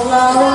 Hati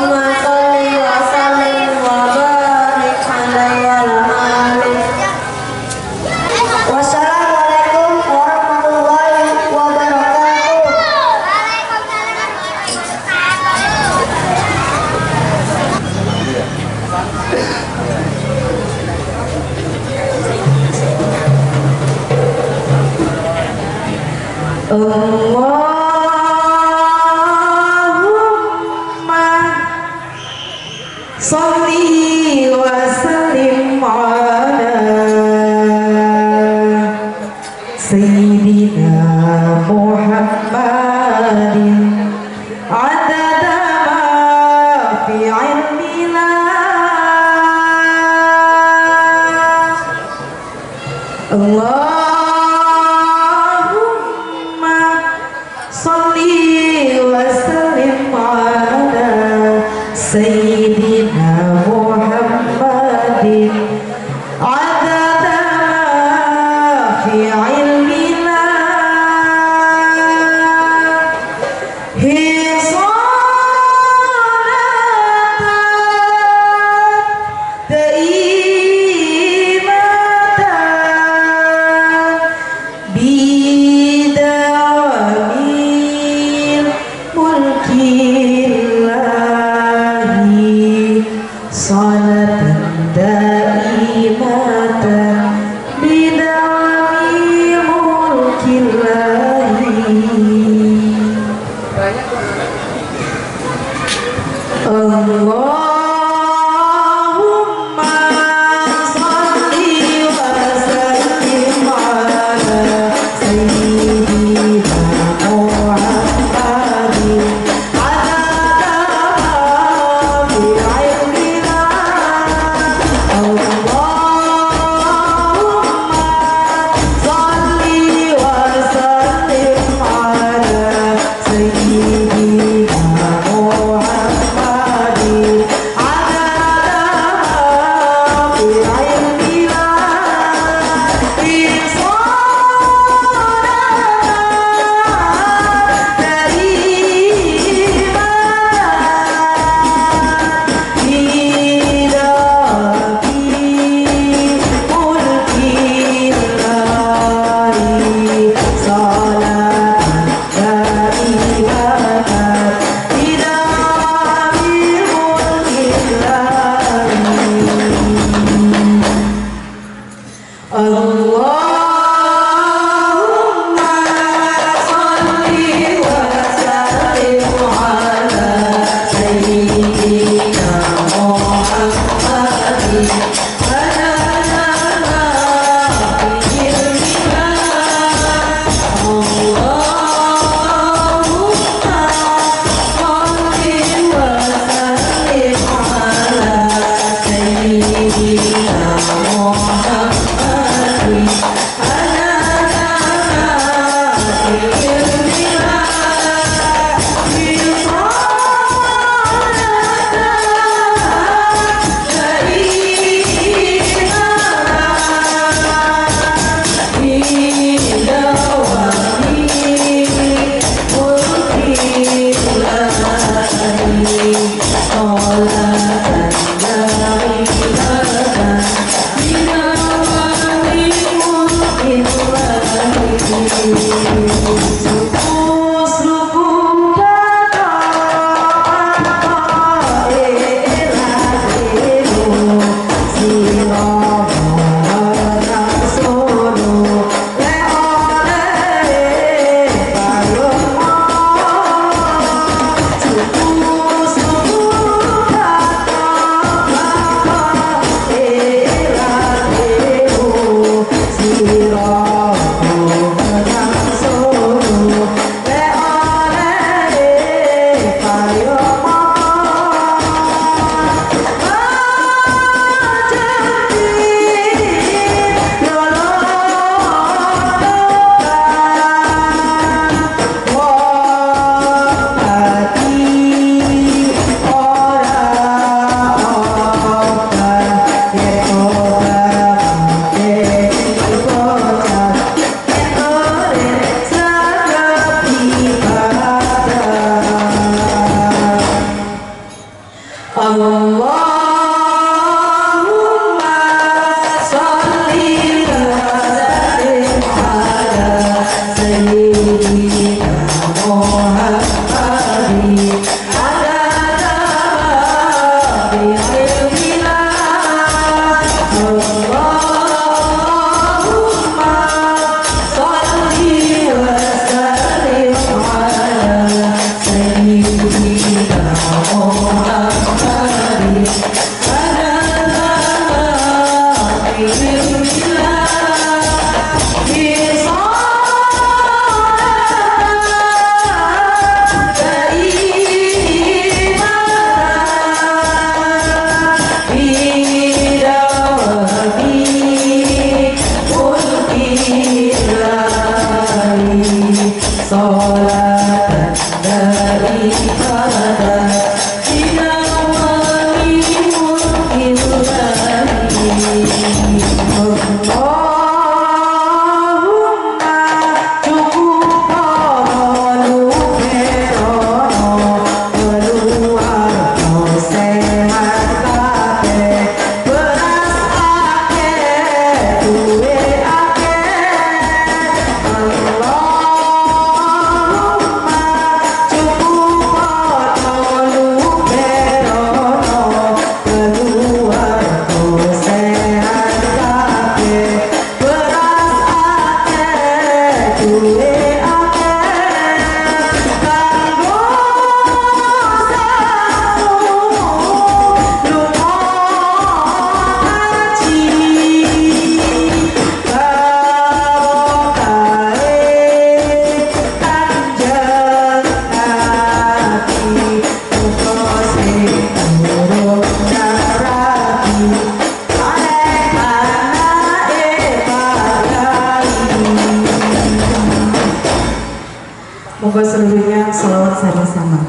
Moga seluruhnya selawat sama-sama.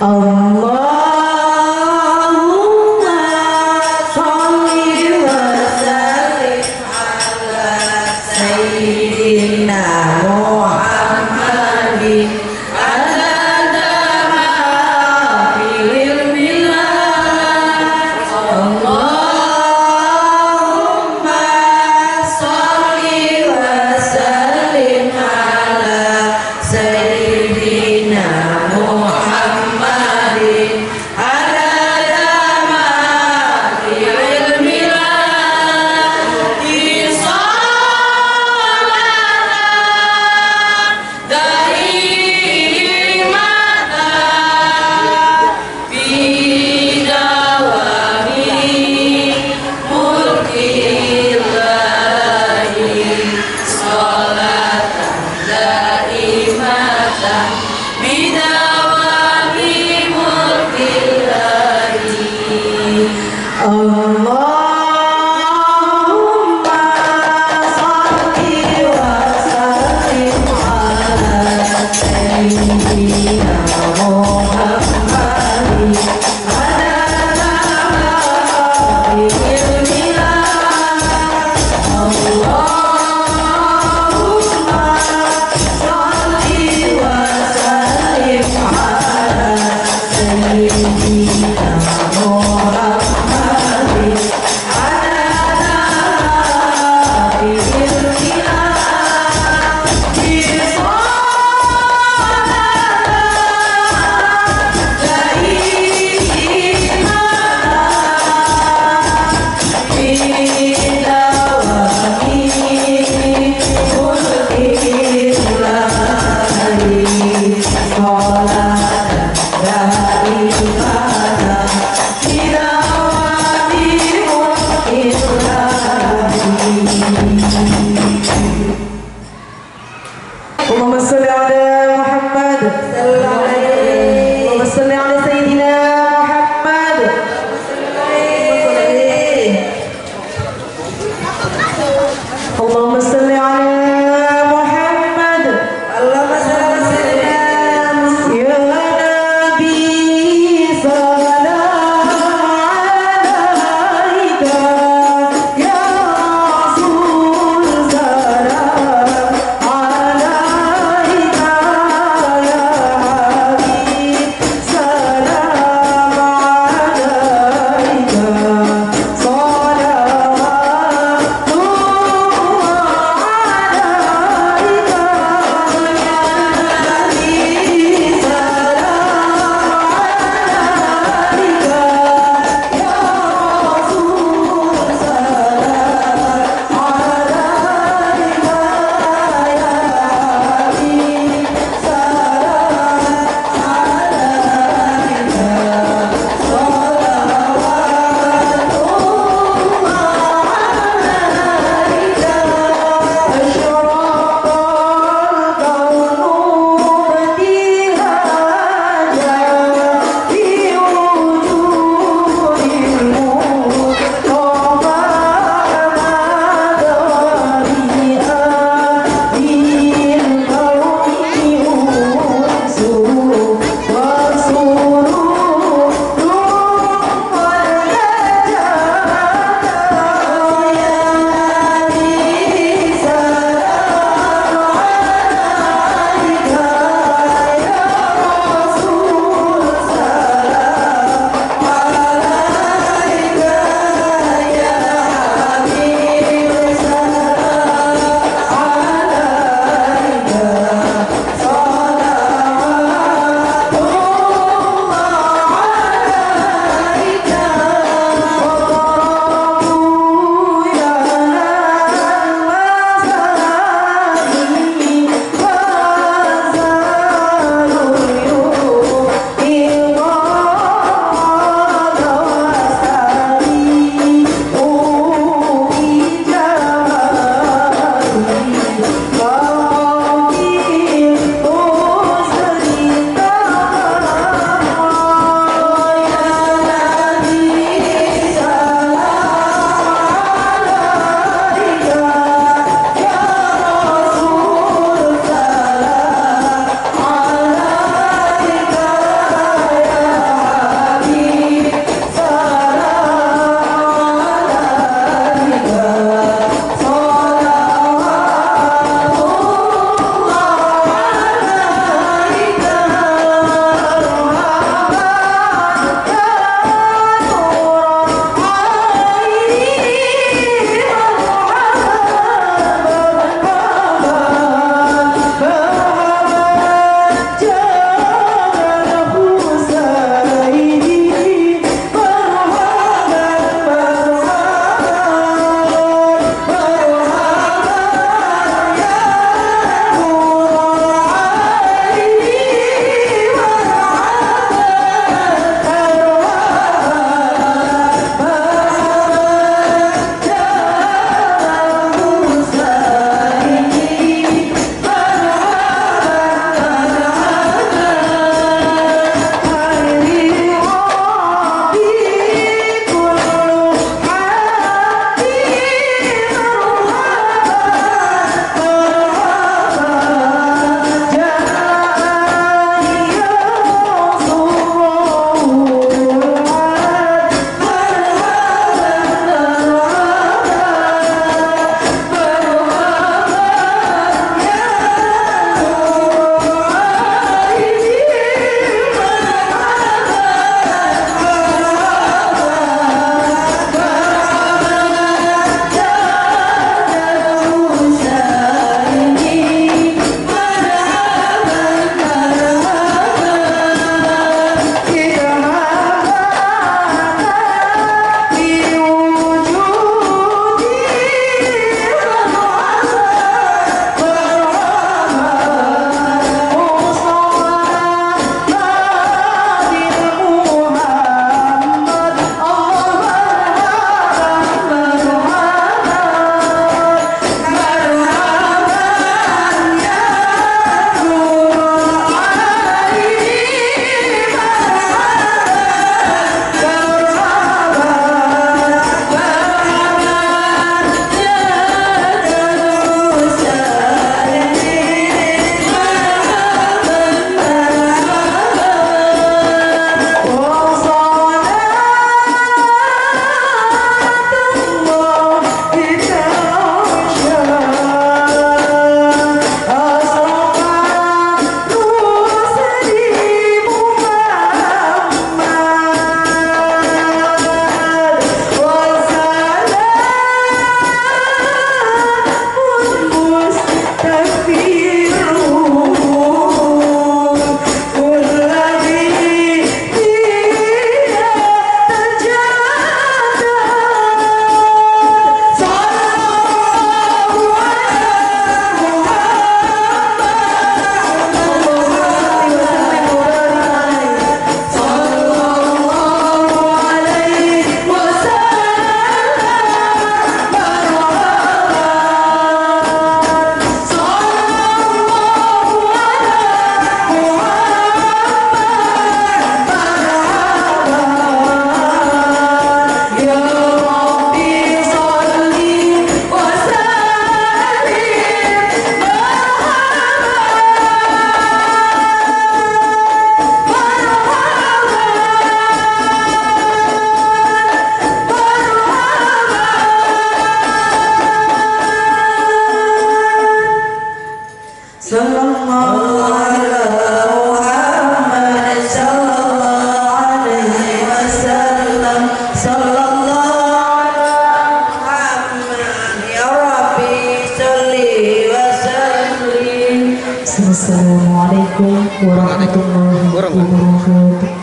Allahumma sholli wa sallim ala sayyidina Muhammadin adada ma fil bilad. Allahumma sholli wa sallim ala sayyidina Muhammadin adada ma fil bilad. Salatan daimatan fi dawami mulkillahi. Salatan daimatan fi dawami mulkillahi. Allahumma sholli wa sallim ala sayyidina Muhammadin adada ma fil bilad. Allahumma sholli wa sallim ala sayyidina Muhammadin adada ma fil bilad. Salatan daimatan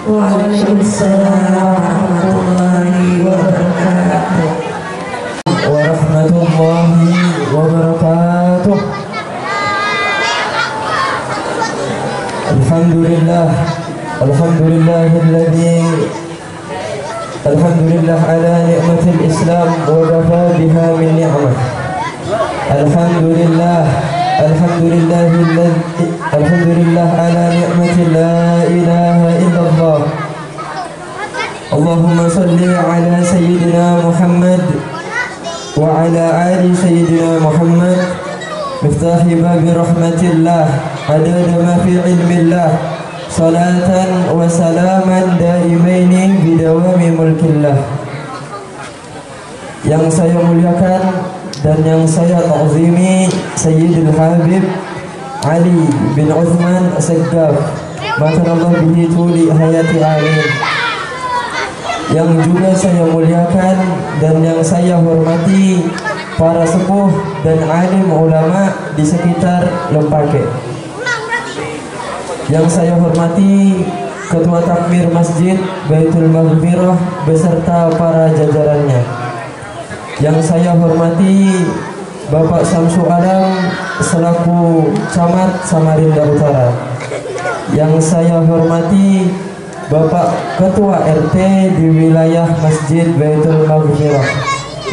Waalaikumsalam warahmatullahi wabarakatuh. Warahmatullahi wabarakatuh. Alhamdulillah, alhamdulillah ala ni'matil Islam wa kafa biha min ni'mah. Alhamdulillah ala ni'matil la ilaha illallah. Allahumma salli ala sayyidina Muhammad wa ala ali sayyidina Muhammad miftahi babi rahmatillah adada ma fi ilmillah salatan wa salaman daimaini bidawami mulkillah. Yang saya muliakan dan yang saya ta'zimi Sayyidul Habib Ali bin Uthman As-Saggaf matanallah bihi tuli hayati amin. Yang juga saya muliakan dan yang saya hormati para sepuh dan alim ulama di sekitar Lempake. Yang saya hormati Ketua Takmir Masjid Baitul Maghfirah beserta para jajarannya. Yang saya hormati Bapak Samsu Adam selaku Camat Samarinda Utara. Yang saya hormati Bapak Ketua RT di wilayah Masjid Baitul Maghfirah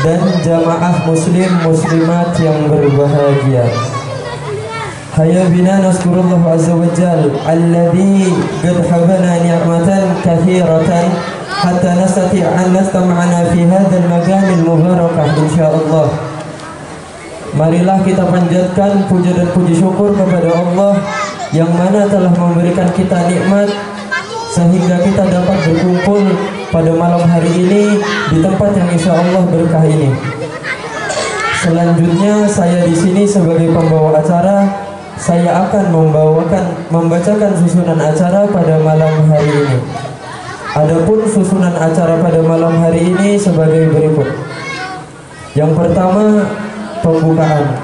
dan jamaah muslim muslimat yang berbahagia. Hayya bina naskurullah azza wa jal alladhi qad habana ni'matan kathiratan hatta nastati' an nastama'ana fi hadzal makanil mubarakah insyaallah. Marilah kita panjatkan puja dan puji syukur kepada Allah yang mana telah memberikan kita nikmat sehingga kita dapat berkumpul pada malam hari ini di tempat yang insya Allah berkah ini. Selanjutnya saya di sini sebagai pembawa acara, saya akan membacakan susunan acara pada malam hari ini. Adapun susunan acara pada malam hari ini sebagai berikut. Yang pertama pembukaan,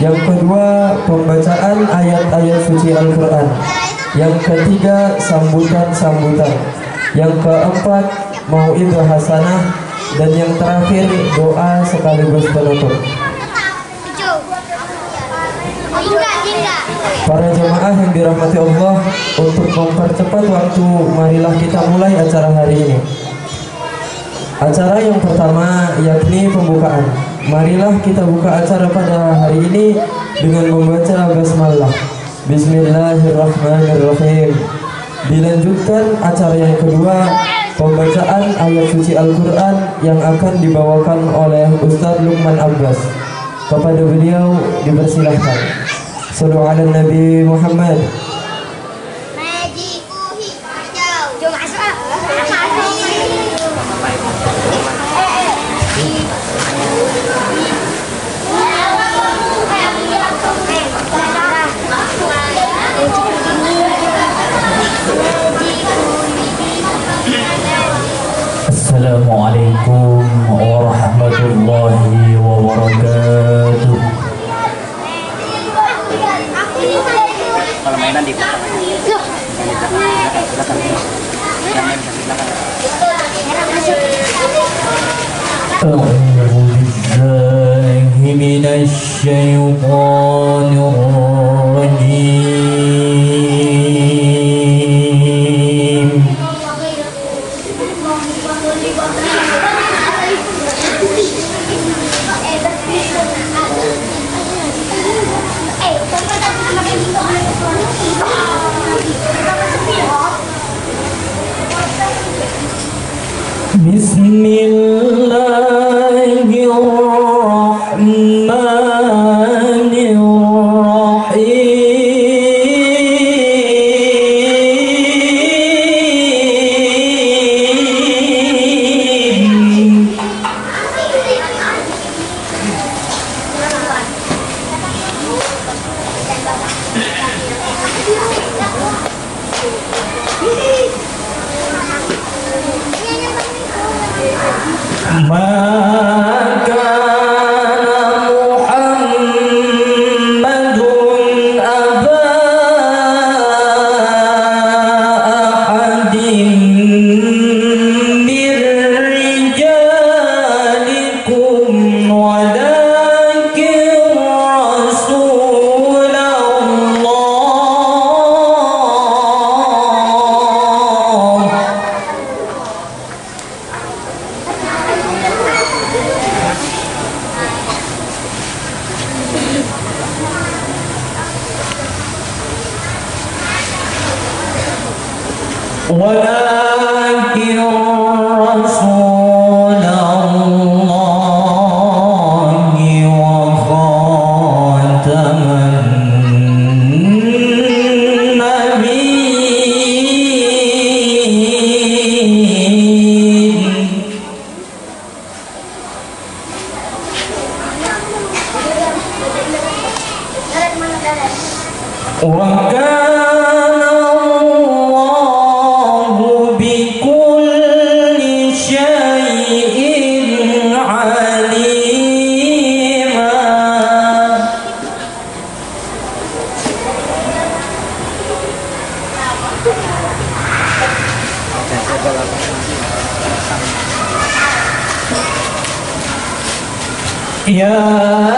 yang kedua pembacaan ayat-ayat suci Al-Quran, yang ketiga sambutan-sambutan, yang keempat mau'idhah hasanah, dan yang terakhir doa sekaligus penutup. Para jemaah yang dirahmati Allah, untuk mempercepat waktu, marilah kita mulai acara hari ini. Acara yang pertama yakni pembukaan. Marilah kita buka acara pada hari ini dengan membaca basmalah. Bismillahirrahmanirrahim. Dilanjutkan acara yang kedua, pembacaan ayat suci Al-Quran yang akan dibawakan oleh Ustadz Lukman Abbas. Kepada beliau dipersilahkan. Sallu ala Nabi Muhammad. Assalamualaikum warahmatullahi wabarakatuh. Kalau mainan di belakang A'udzu billahi minasy syaithanir rajim. Bismillahirrahmanirrahim. Maka Muhammadun aba ahadin ولكن رسول الله وخاتم النبيين وكان الله بكل شيء عليما يا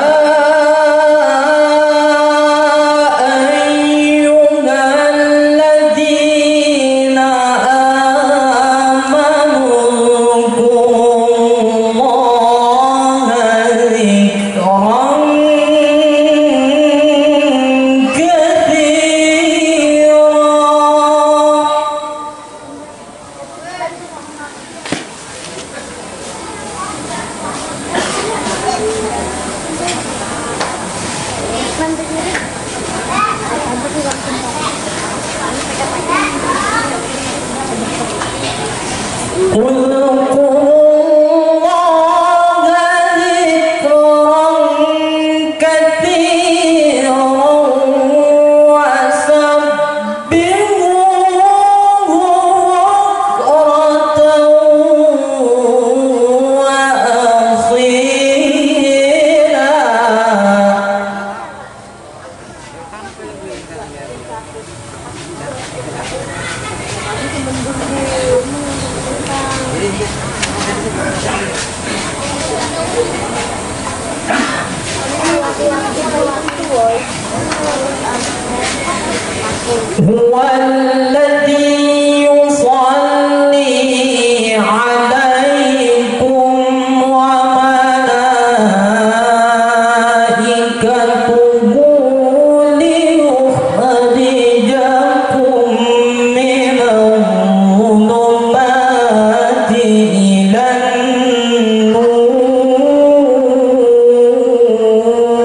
هو الذي يصلي عليكم وملائكته ليخرجكم من الظلمات إلى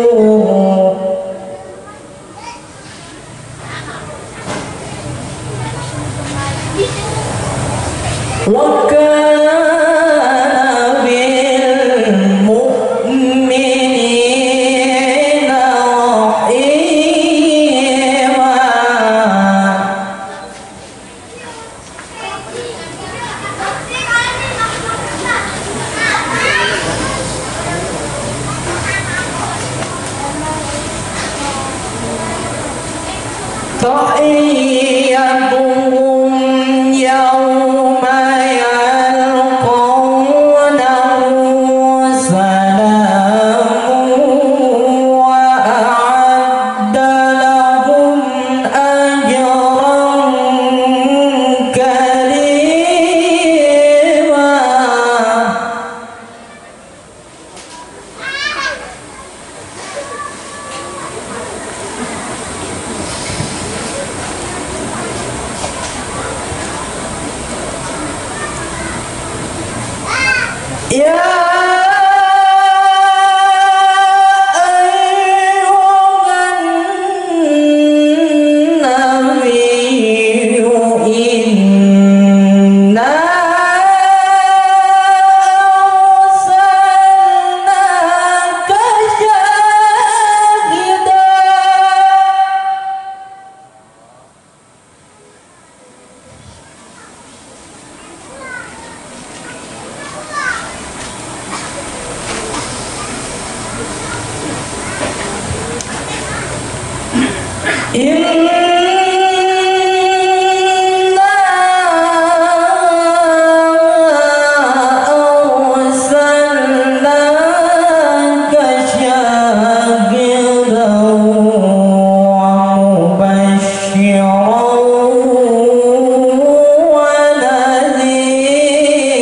النور وكان بالمؤمنين رحيما تحيتهم يوم يلقونه سلام وأعد لهم أجرا كريما يا أيها النبي إنا أرسلناك شاهدا إنا أرسلناك شاهدا ومبشرا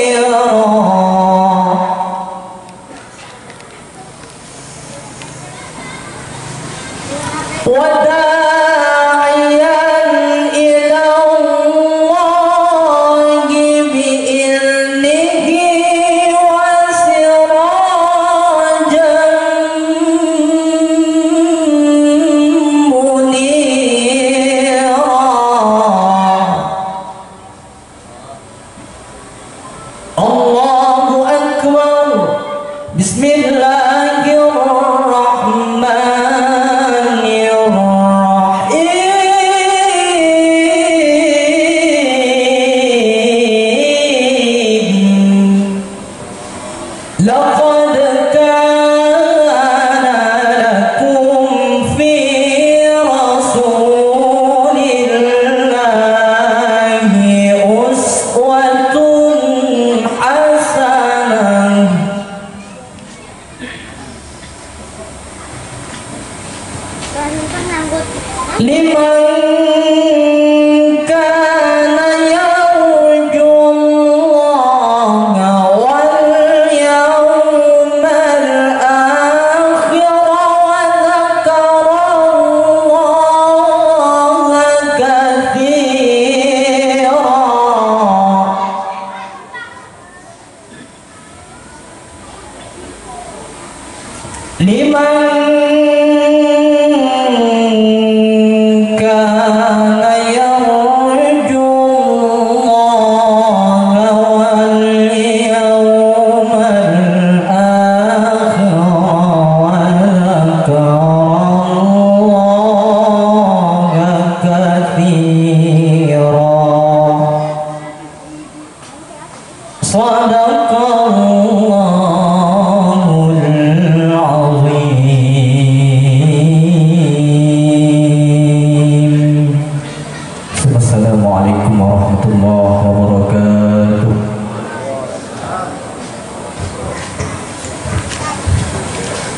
ونذيرا وداعيا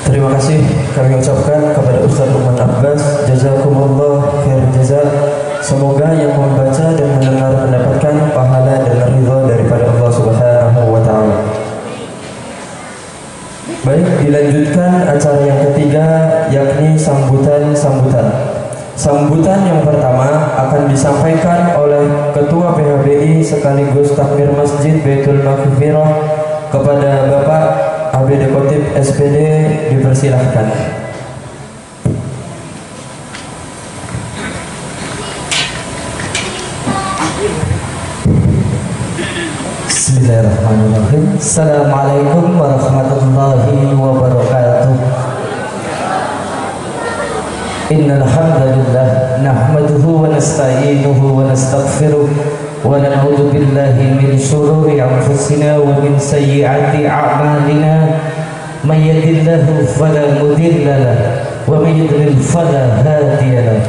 Terima kasih kami ucapkan kepada Ustaz Lukman Abbas, jazakumullah khair jaza. Semoga yang membaca dan mendengar mendapatkan pahala dan ridha daripada Allah Subhanahu wa taala. Baik, dilanjutkan acara yang ketiga, yakni sambutan-sambutan. Sambutan yang pertama akan disampaikan oleh Ketua PHBI sekaligus Takmir Masjid Baitul Maghfirah kepada Bapak ABD Khotib SPD, dipersilahkan. Bismillahirrahmanirrahim. Assalamualaikum warahmatullahi wabarakatuh. Innal hamdalillah nahmaduhu wa nasta'inuhu wa nastaghfiruh wa na'udzu billahi min shururi anfusina wa min sayyiati a'malina. May yahdihillahu fala mudilla lahu wa may yudlil fala hadiya lahu.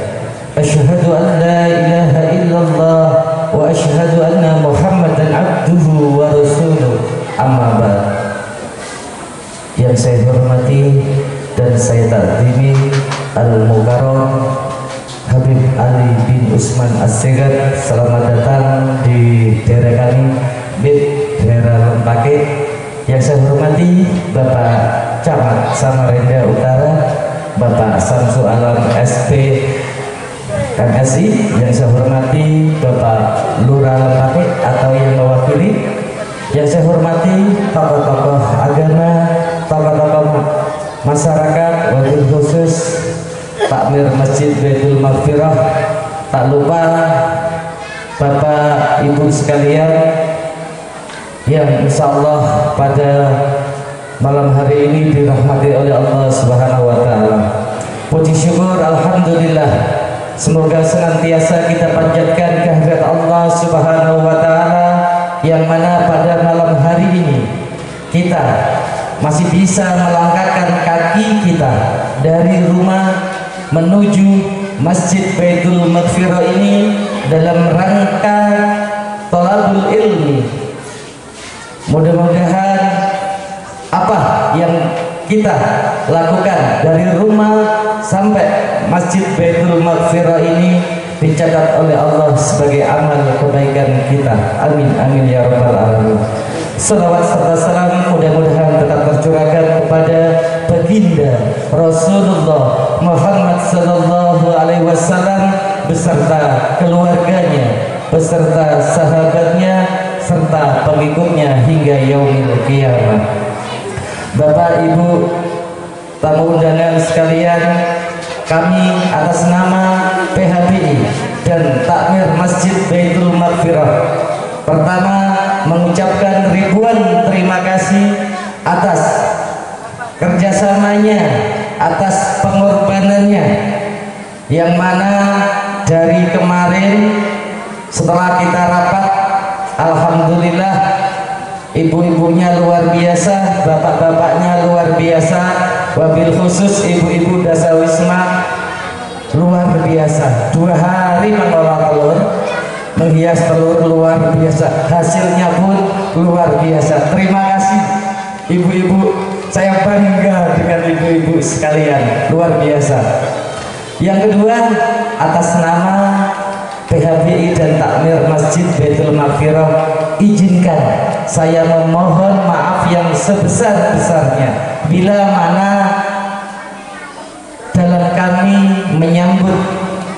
Asyhadu an la ilaha illallah wa asyhadu anna Muhammadan abduhu wa rasuluh. Amma ba'd. Yang saya hormati dan saya takdimi Al-Mukarram Habib Ali bin Usman As-Segaf, selamat datang di daerah kami, di daerah Lempake. Yang saya hormati Bapak Camat Samarinda Utara, Bapak Samsu Alam SP MSI. Yang saya hormati Bapak Lurah Lempake atau yang mewakili. Yang saya hormati tokoh-tokoh agama, tokoh-tokoh masyarakat, wabil khusus Takmir Masjid Baitul Maghfirah, tak lupa Bapak Ibu sekalian yang insya Allah pada malam hari ini dirahmati oleh Allah Subhanahu wa Ta'ala. Puji syukur alhamdulillah, semoga senantiasa kita panjatkan kehadirat Allah Subhanahu wa Ta'ala, yang mana pada malam hari ini kita masih bisa melangkahkan kaki kita dari rumah menuju Masjid Baitul Maghfirah ini dalam rangka thalabul ilmi. Mudah-mudahan apa yang kita lakukan dari rumah sampai Masjid Baitul Maghfirah ini dicatat oleh Allah sebagai amal kebaikan kita. Amin amin ya rabbal alamin. Salawat serta salam mudah-mudahan tetap tercurahkan kepada baginda Rasulullah Muhammad sallallahu alaihi wasallam beserta keluarganya, beserta sahabatnya, serta pengikutnya hingga yaumil qiyamah. Bapak Ibu tamu undangan sekalian, kami atas nama PHBI dan Takmir Masjid Baitul Maghfirah pertama mengucapkan ribuan terima kasih atas kerjasamanya, atas pengorbanannya, yang mana dari kemarin setelah kita rapat, alhamdulillah ibu-ibunya luar biasa, bapak-bapaknya luar biasa, wabil khusus ibu-ibu Dasawisma luar biasa. 2 hari mengolah telur, menghias telur luar biasa, hasilnya pun luar biasa. Terima kasih ibu-ibu, saya bangga dengan ibu-ibu sekalian, luar biasa. Yang kedua, atas nama PHBI dan Takmir Masjid Baitul Maghfirah, izinkan saya memohon maaf yang sebesar-besarnya bila mana dalam kami menyambut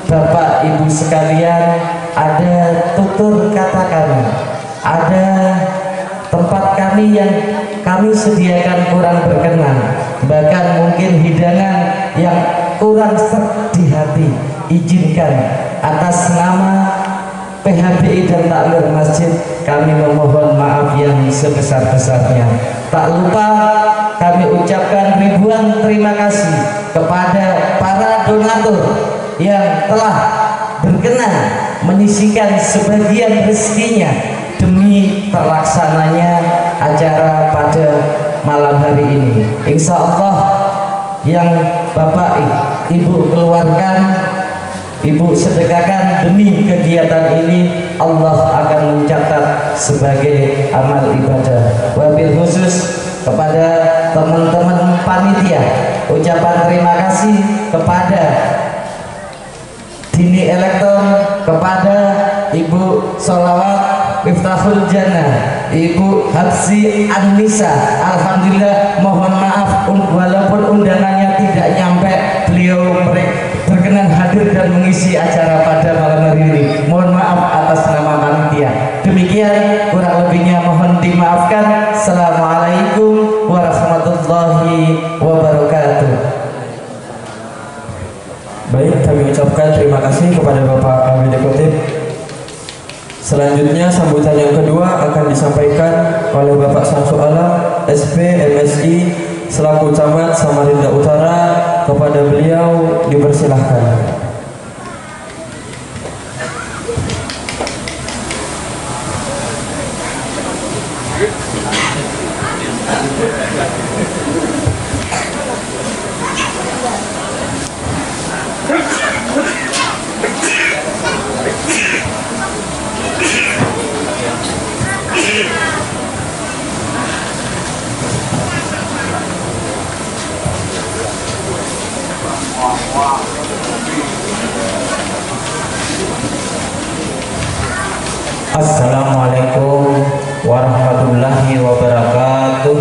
Bapak Ibu sekalian ada tutur kata kami, ada tempat kami yang kami sediakan kurang berkenan, bahkan mungkin hidangan yang kurang seret di hati. Izinkan atas nama PHBI dan Takmir Masjid kami memohon maaf yang sebesar-besarnya. Tak lupa kami ucapkan ribuan terima kasih kepada para donatur yang telah berkenan menyisihkan sebagian rezekinya demi terlaksananya acara pada malam hari ini. Insya Allah yang Bapak Ibu keluarkan, Ibu sedekahkan demi kegiatan ini, Allah akan mencatat sebagai amal ibadah. Wabil khusus kepada teman-teman panitia, ucapan terima kasih kepada Dini Elektron, kepada Ibu Sholawat Miftahul Jannah, Ibu Habsi An-Nisa. Alhamdulillah, mohon maaf walaupun undangannya tidak nyampe, beliau berkenan hadir dan mengisi acara pada malam hari ini. Mohon maaf atas nama panitia. Demikian, kurang lebihnya mohon dimaafkan. Assalamualaikum warahmatullahi wabarakatuh. Baik, kami ucapkan terima kasih kepada Bapak Habib Kotip. Selanjutnya sambutan yang kedua akan disampaikan oleh Bapak Samsul Alam, SP, MSI, selaku Camat Samarinda Utara. Kepada beliau dipersilahkan. Assalamualaikum warahmatullahi wabarakatuh.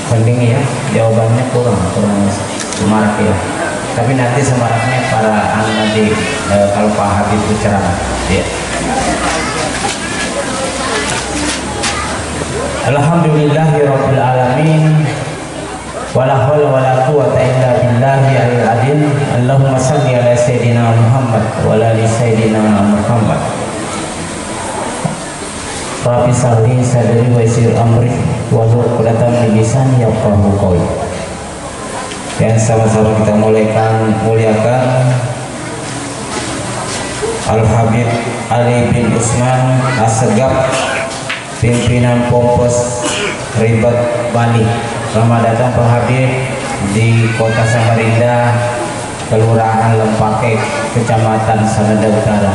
Penting ya, jawabannya kurang semarak ya. Tapi nanti semaraknya para nanti kalau Pak Habib berceramah. Ya. Alhamdulillahirabbil alamin. Wala haula wala quwwata illa billahi al-'aliyyil 'azim. Allahumma shalli ala sayyidina Muhammad wa ala ali sayyidina Muhammad. Rabbi shalli sadri wa yassir amri wa hlul 'uqdatam min lisani yafqahu qawli. Dan sama-sama kita muliakan Al-Habib Ali bin Usman Assegaf, pimpinan Pompos Ribat Bali. Selamat datang Pak Habib di Kota Samarinda, Kelurahan Lempake, Kecamatan Samarinda Utara,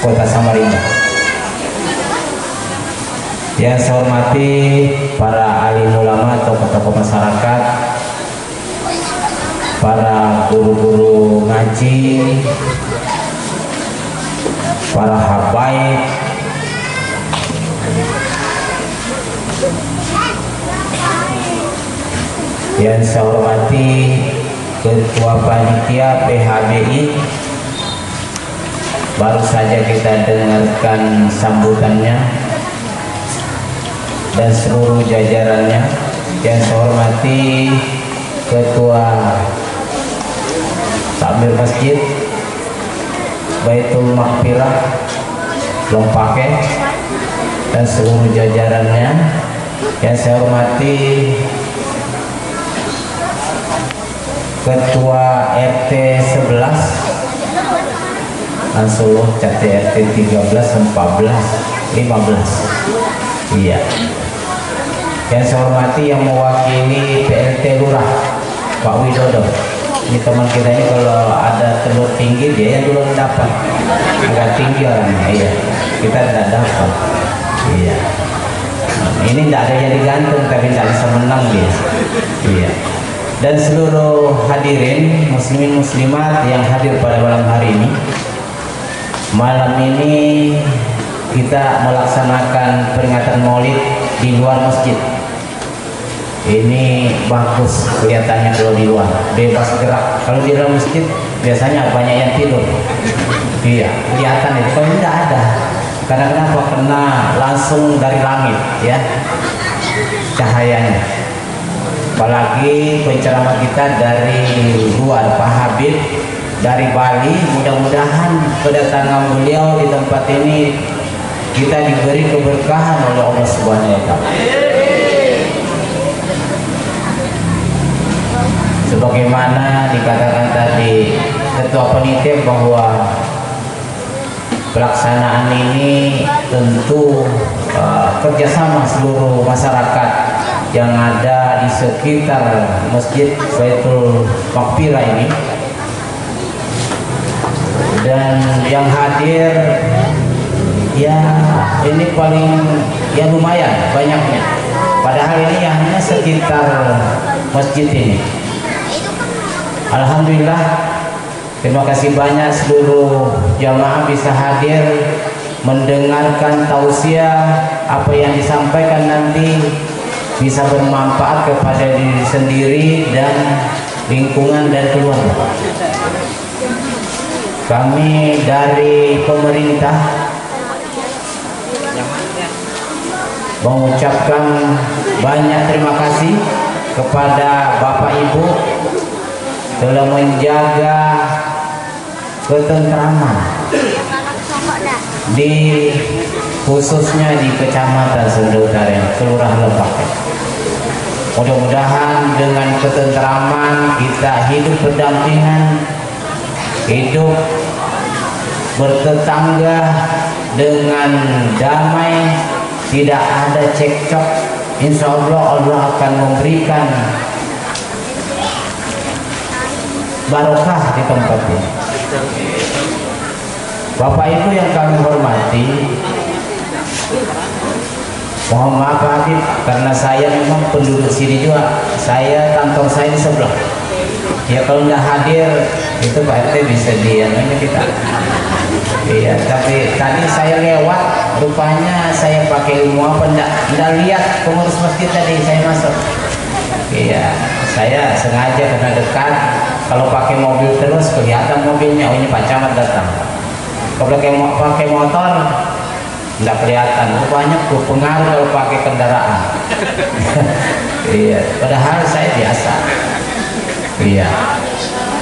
Kota Samarinda. Yang saya hormati para alim ulama, tokoh-tokoh masyarakat, para guru-guru ngaji, para habaib, yang saya hormati Ketua Panitia PHBI. Baru saja kita dengarkan sambutannya dan seluruh jajarannya. Yang saya hormati Ketua Takmir Masjid Baitul Maghfirah Lempake dan seluruh jajarannya. Yang saya hormati Ketua RT 11 Ansuluh, Cati RT 13, 14, 15. Iya. Yang saya hormati yang mewakili PLT Lurah Pak Widodo. Ini teman kita ini kalau ada telur tinggi dia yang dulu dapat, agak tinggi orangnya. Iya, kita tidak dapat. Iya, ini tidak ada yang digantung tapi tidak bisa menang dia. Iya. Dan seluruh hadirin muslimin muslimat yang hadir pada malam hari ini. Malam ini kita melaksanakan peringatan Maulid di luar masjid. Ini bagus kelihatannya kalau di luar, bebas gerak. Kalau di dalam masjid biasanya banyak yang tidur. Iya, kelihatan itu. Kalau tidak ada, karena kenapa? Kena langsung dari langit, ya, cahayanya. Apalagi penceramah kita dari luar, Pak Habib dari Bali. Mudah-mudahan kedatangan beliau di tempat ini kita diberi keberkahan oleh Allah Subhanahu wa Ta'ala. Sebagaimana dikatakan tadi Ketua Panitia bahwa pelaksanaan ini tentu kerjasama seluruh masyarakat yang ada di sekitar Masjid Baitul Maqfirah ini, dan yang hadir ya ini paling ya lumayan banyaknya, padahal ini hanya sekitar masjid ini. Alhamdulillah, terima kasih banyak seluruh jamaah bisa hadir mendengarkan tausiah, apa yang disampaikan nanti bisa bermanfaat kepada diri sendiri dan lingkungan dan keluarga. Kami dari pemerintah mengucapkan banyak terima kasih kepada Bapak Ibu telah menjaga ketentraman di khususnya di Kecamatan Sunda Utara, Kelurahan Lebak. Mudah-mudahan dengan ketentraman kita hidup berdampingan, hidup bertetangga dengan damai, tidak ada cekcok. Insya Allah Allah akan memberikan barokah di tempat ini. Bapak Ibu yang kami hormati, mohon maaf Pak Habib, karena saya memang penduduk sini juga, saya kantong saya di sebelah. Ya kalau nggak hadir itu Pak RT bisa dianunya kita. Iya, tapi tadi saya lewat, rupanya saya pakai ilmu apa nggak lihat pengurus masjid tadi saya masuk. Iya, saya sengaja karena dekat. Kalau pakai mobil terus kelihatan mobilnya, oh ini Pak Camat datang. Kalau pakai motor nggak kelihatan, rupanya berpengaruh kalau pakai kendaraan. Iya, padahal saya biasa. Iya,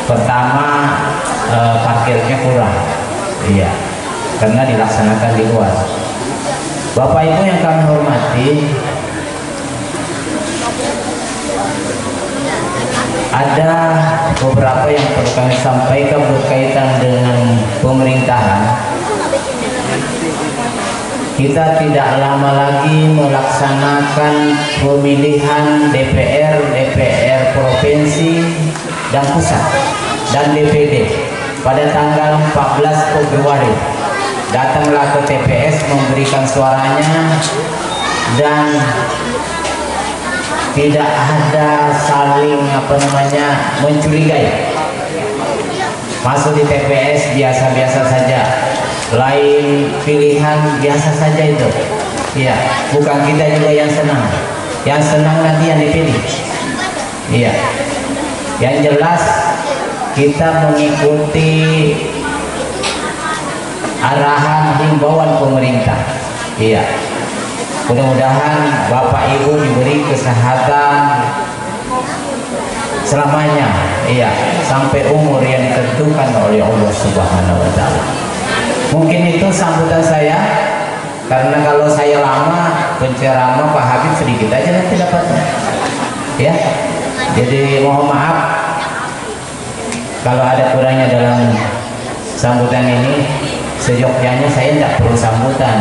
pertama parkirnya kurang. Iya, karena dilaksanakan di luar. Bapak Ibu yang kami hormati, ada beberapa yang perlu kami sampaikan berkaitan dengan pemerintahan. Kita tidak lama lagi melaksanakan pemilihan DPR provinsi dan pusat dan DPD pada tanggal 14 Februari. Datanglah ke TPS memberikan suaranya dan tidak ada saling mencurigai. Masuk di TPS biasa-biasa saja, lain pilihan biasa saja itu. Iya, bukan kita juga yang senang. Yang senang nanti yang dipilih. Iya. Yang jelas kita mengikuti arahan himbauan pemerintah. Iya. Mudah-mudahan Bapak Ibu diberi kesehatan selamanya, iya, sampai umur yang ditentukan oleh Allah Subhanahu wa Ta'ala. Mungkin itu sambutan saya. Karena kalau saya lama penceramah Pak Habib sedikit aja nanti dapatnya. Ya. Jadi mohon maaf kalau ada kurangnya dalam sambutan ini. Sejoknya saya tidak perlu sambutan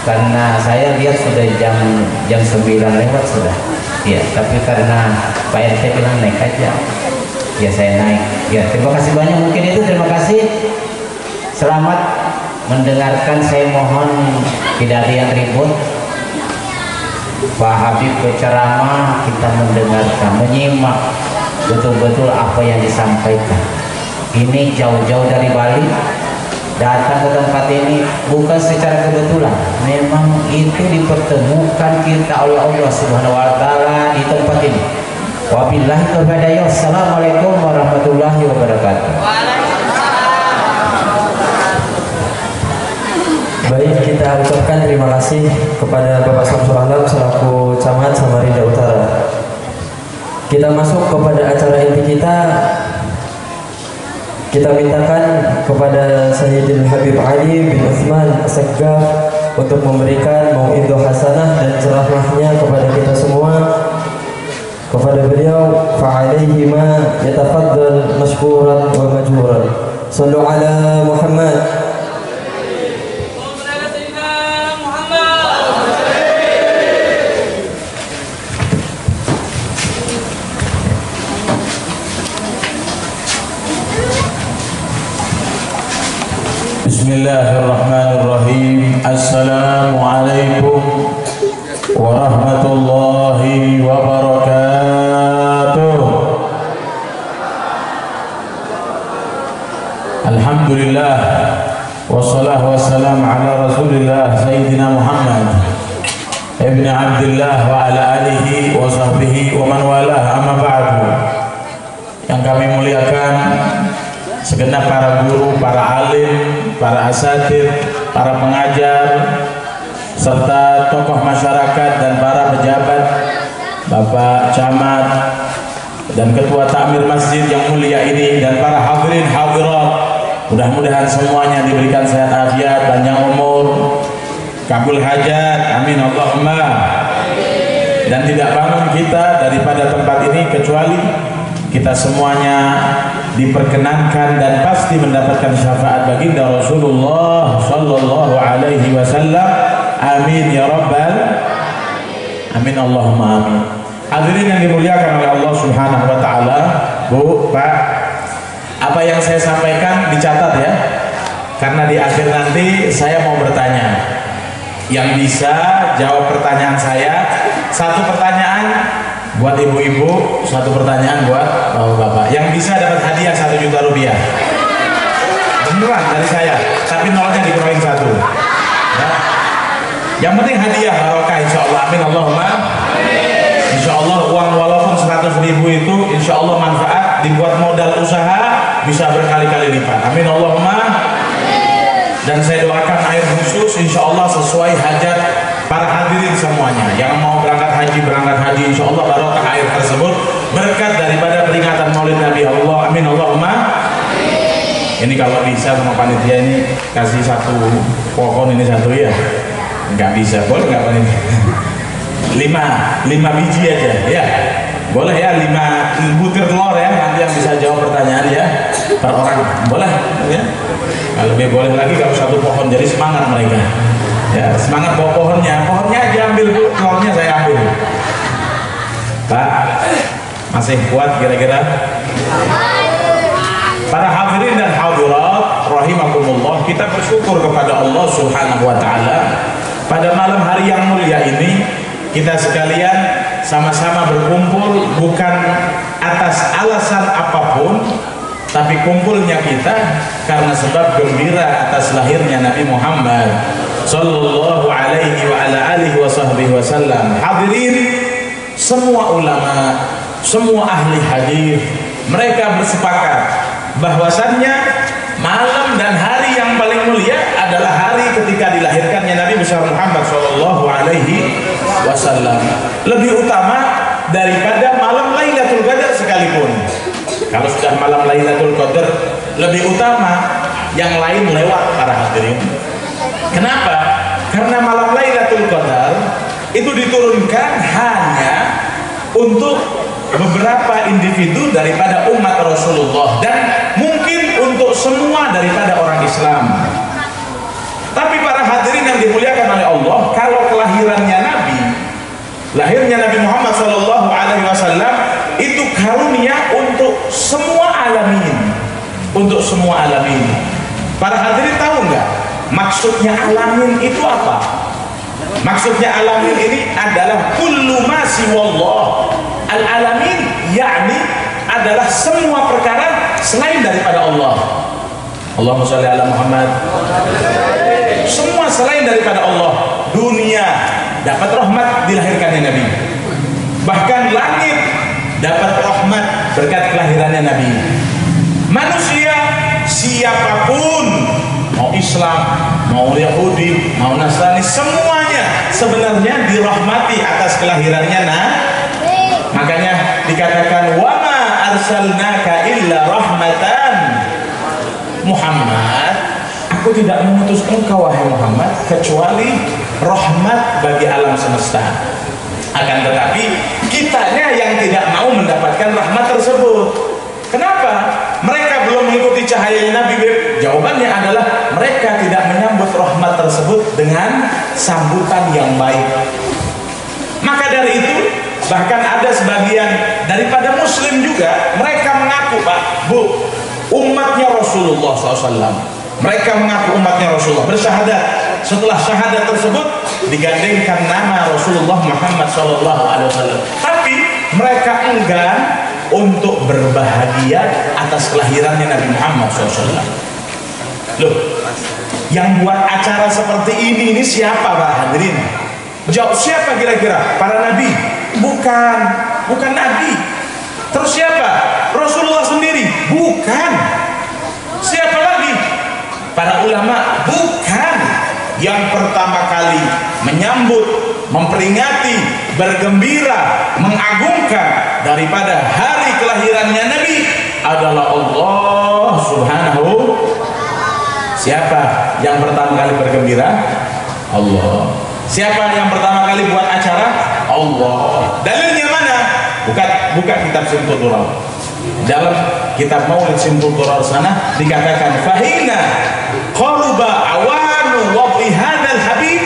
karena saya lihat sudah jam 9 lewat sudah. Ya, tapi karena Pak RT bilang naik aja, ya saya naik. Ya, terima kasih banyak. Mungkin itu, terima kasih. Selamat mendengarkan. Saya mohon tidak ada yang ribut. Pak Habib berceramah, kita mendengarkan, menyimak betul-betul apa yang disampaikan. Ini jauh-jauh dari Bali datang ke tempat ini bukan secara kebetulan, memang itu dipertemukan kita oleh Allah Subhanahu wa taala di tempat ini. Wabillahi taufiq. Assalamualaikum warahmatullahi wabarakatuh. Baik, kita ucapkan terima kasih kepada Bapak Samsul Alam selaku Camat Samarinda Utara. Kita masuk kepada acara inti kita. Kita mintakan kepada Sayyidil Habib Ali bin Utsman As-Saggaf untuk memberikan mau'idhah hasanah dan ceramahnya kepada kita semua. Kepada beliau, fa'alaihi ma yatafaddal mashkuran wa majhuran. Sallu ala Muhammad. Bismillahirrahmanirrahim. Assalamualaikum warahmatullahi wabarakatuh. Alhamdulillah wassalatu wassalamu ala Rasulillah Sayyidina Muhammad ibn Abdullah wa ala alihi wa sahbihi wa man walah, amma ba'du. Yang kami muliakan segenap para guru, para alim, para asatid, para pengajar, serta tokoh masyarakat dan para pejabat, Bapak Camat dan Ketua Takmir Masjid yang mulia ini, dan para hadirin hadirat, mudah-mudahan semuanya diberikan sehat afiat, panjang umur, kabul hajat, amin Allahumma. Dan tidak bangun kita daripada tempat ini kecuali kita semuanya diperkenankan dan pasti mendapatkan syafaat baginda Rasulullah sallallahu alaihi wasallam. Amin ya rabbal amin Allahumma amin. Hadirin yang dimuliakan oleh Allah Subhanahu wa taala, Bu, Pak, apa yang saya sampaikan dicatat ya, karena di akhir nanti saya mau bertanya. Yang bisa jawab pertanyaan saya, satu pertanyaan buat ibu-ibu, satu pertanyaan buat bapak-bapak. Yang bisa dapat hadiah 1 juta rupiah. Beneran dari saya, tapi nolnya dikeroin 1. Ya. Yang penting hadiah barokah insya Allah. Amin Allahumma. Insya Allah uang walaupun 100.000 itu insya Allah manfaat, dibuat modal usaha bisa berkali-kali lipat. Amin Allahumma. Dan saya doakan air khusus insya Allah sesuai hajat para hadirin semuanya. Yang mau berangkat haji insya Allah barokah air tersebut, berkat daripada peringatan Maulid Nabi Allah. Amin Allahumma. Ini kalau bisa sama panitia ini kasih 1 pohon ini 1 ya. Nggak bisa, boleh nggak panitia? 5 biji aja ya. Boleh ya, 5 butir telur ya. Nanti yang bisa jawab pertanyaan ya per orang. Boleh ya. Kalau lebih boleh lagi kalau 1 pohon, jadi semangat mereka. Ya, semangat bawa pohonnya aja ambil, Bu. Telurnya saya ambil. Pak, masih kuat kira-kira? Para hadirin dan hadirat rahimakumullah, kita bersyukur kepada Allah Subhanahu wa taala pada malam hari yang mulia ini kita sekalian sama-sama berkumpul bukan atas alasan apapun, tapi kumpulnya kita karena sebab gembira atas lahirnya Nabi Muhammad sallallahu alaihi wa ala alihi wa sahbihi wasallam. Hadirin, semua ulama, semua ahli hadis, mereka bersepakat bahwasannya malam dan hari yang paling mulia adalah hari ketika dilahirkannya Nabi besar Muhammad sallallahu alaihi wasallam. Lebih utama daripada malam Lailatul Qadar sekalipun. Kalau sudah malam Lailatul Qadar lebih utama, yang lain lewat para hadirin. Kenapa? Karena itu diturunkan hanya untuk beberapa individu daripada umat Rasulullah dan mungkin untuk semua daripada orang Islam. Tapi para hadirin yang dimuliakan oleh Allah, kalau kelahirannya Nabi, lahirnya Nabi Muhammad SAW itu karunia untuk semua alamin, untuk semua alamin. Para hadirin tahu nggak maksudnya alamin itu apa? Maksudnya alamin ini adalah kullu ma siwallah. Al-alamin yakni adalah semua perkara selain daripada Allah. Allahumma sholli ala Muhammad. Semua selain daripada Allah. Dunia dapat rahmat dilahirkannya Nabi. Bahkan langit dapat rahmat berkat kelahirannya Nabi. Manusia siapapun, mau Islam, mau Yahudi, mau Nasrani, semuanya sebenarnya dirahmati atas kelahirannya Makanya dikatakan wama arsalnaka illa rahmatan Muhammad, aku tidak mengutus engkau wahai Muhammad kecuali rahmat bagi alam semesta. Akan tetapi kitanya yang tidak mau mendapatkan rahmat tersebut. Kenapa? Mereka belum mengikuti cahaya Nabi. Jawabannya adalah mereka tidak menyambut rahmat tersebut dengan sambutan yang baik. Maka dari itu, bahkan ada sebagian daripada muslim juga, mereka mengaku, Pak, Bu, umatnya Rasulullah SAW. Mereka mengaku umatnya Rasulullah, bersyahadat. Setelah syahadat tersebut digandengkan nama Rasulullah Muhammad SAW. Tapi mereka enggan untuk berbahagia atas kelahirannya Nabi Muhammad SAW. Loh, yang buat acara seperti ini siapa, Pak hadirin? Jawab, siapa kira-kira? Para nabi? Bukan nabi. Terus siapa? Rasulullah sendiri? Bukan. Siapa lagi? Para ulama? Bukan. Yang pertama kali menyambut, memperingati, bergembira, mengagungkan daripada hari kelahirannya Nabi adalah Allah Subhanahu. Siapa yang pertama kali bergembira? Allah. Siapa yang pertama kali buat acara? Allah. Dalilnya mana? Buka kitab Simtul Durar. Dalam kitab Maulid Simtul Durar sana dikatakan fahina qaruba awanu wad'i hadzal habib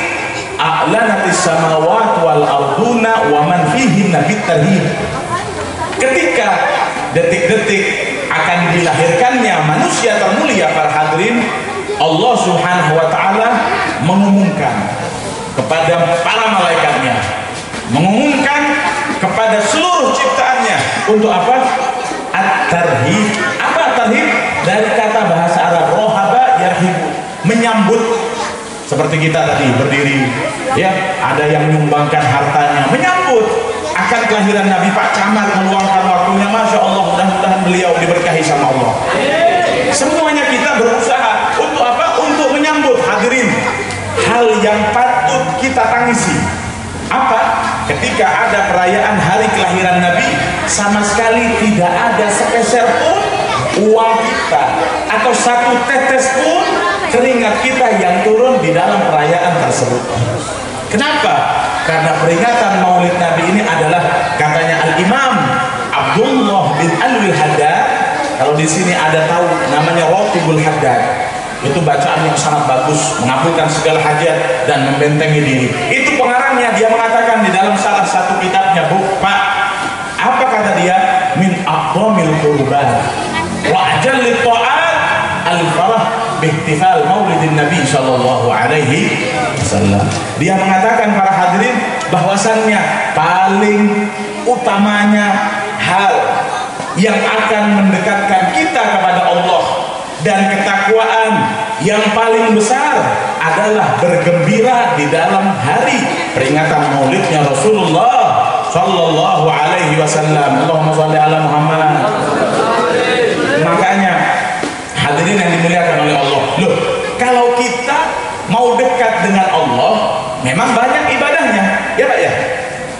a'lanatis samawati wal arduna wa man fihinna bitarhib. Ketika detik-detik akan dilahirkannya manusia termulia, para hadirin, Allah Subhanahu wa taala mengumumkan kepada para malaikatnya, mengumumkan kepada seluruh ciptaannya untuk apa? At-tarhib. Apa at-tarhib? Dari kata bahasa Arab rohaba yarhibu, menyambut. Seperti kita tadi berdiri, ya, ada yang menyumbangkan hartanya, menyambut akan kelahiran Nabi. Pak Camat meluangkan waktunya, Masya Allah, mudah-mudahan beliau diberkahi sama Allah. Semuanya kita berusaha untuk apa? Untuk menyambut. Hadirin, hal yang patut kita tangisi apa? Ketika ada perayaan hari kelahiran Nabi, sama sekali tidak ada sepeser pun uang kita atau satu tetes pun keringat kita yang turun di dalam perayaan tersebut. Kenapa? Karena peringatan Maulid Nabi ini adalah, katanya Al-Imam Abdullah bin Alwi Haddad. Kalau di sini ada tahu namanya Ratibul Haddad. Itu bacaan yang sangat bagus, mengabulkan segala hajat dan membentengi diri. Itu pengarangnya, dia mengatakan di dalam salah satu kitabnya, Bu, Pak, apa kata dia? Min aqdamil qurban wa ajallit ta'at al-farah bihtifal maulidin Nabi sallallahu alaihi wasallam. Dia mengatakan, para hadirin, bahwasannya paling utamanya hal yang akan mendekatkan kita kepada Allah dan ketakwaan yang paling besar adalah bergembira di dalam hari peringatan maulidnya Rasulullah sallallahu alaihi wasallam. Allahumma shalli ala Muhammad. Makanya hadirin yang dimuliakan oleh Allah, loh, kalau kita mau dekat dengan Allah, memang banyak ibadahnya, ya Pak ya.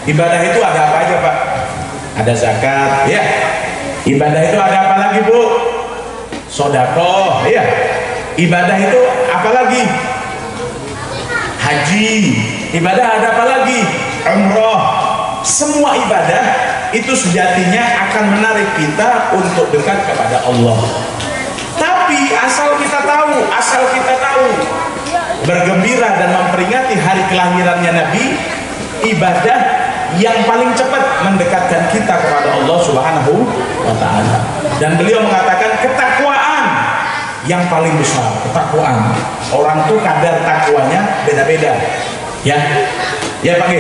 Ibadah itu ada apa aja, Pak? Ada zakat, ya. Ibadah itu ada apa lagi, Bu? Sedekah, ya. Ibadah itu apa lagi? Haji. Ibadah ada apa lagi? umroh, semua ibadah itu sejatinya akan menarik kita untuk dekat kepada Allah. Tapi asal kita tahu bergembira dan memperingati hari kelahirannya Nabi, ibadah yang paling cepat mendekatkan kita kepada Allah Subhanahu wa ta'ala. Dan beliau mengatakan ketakwaan yang paling besar, ketakwaan. Orang tuh kadar takwanya beda-beda. Ya Pak G.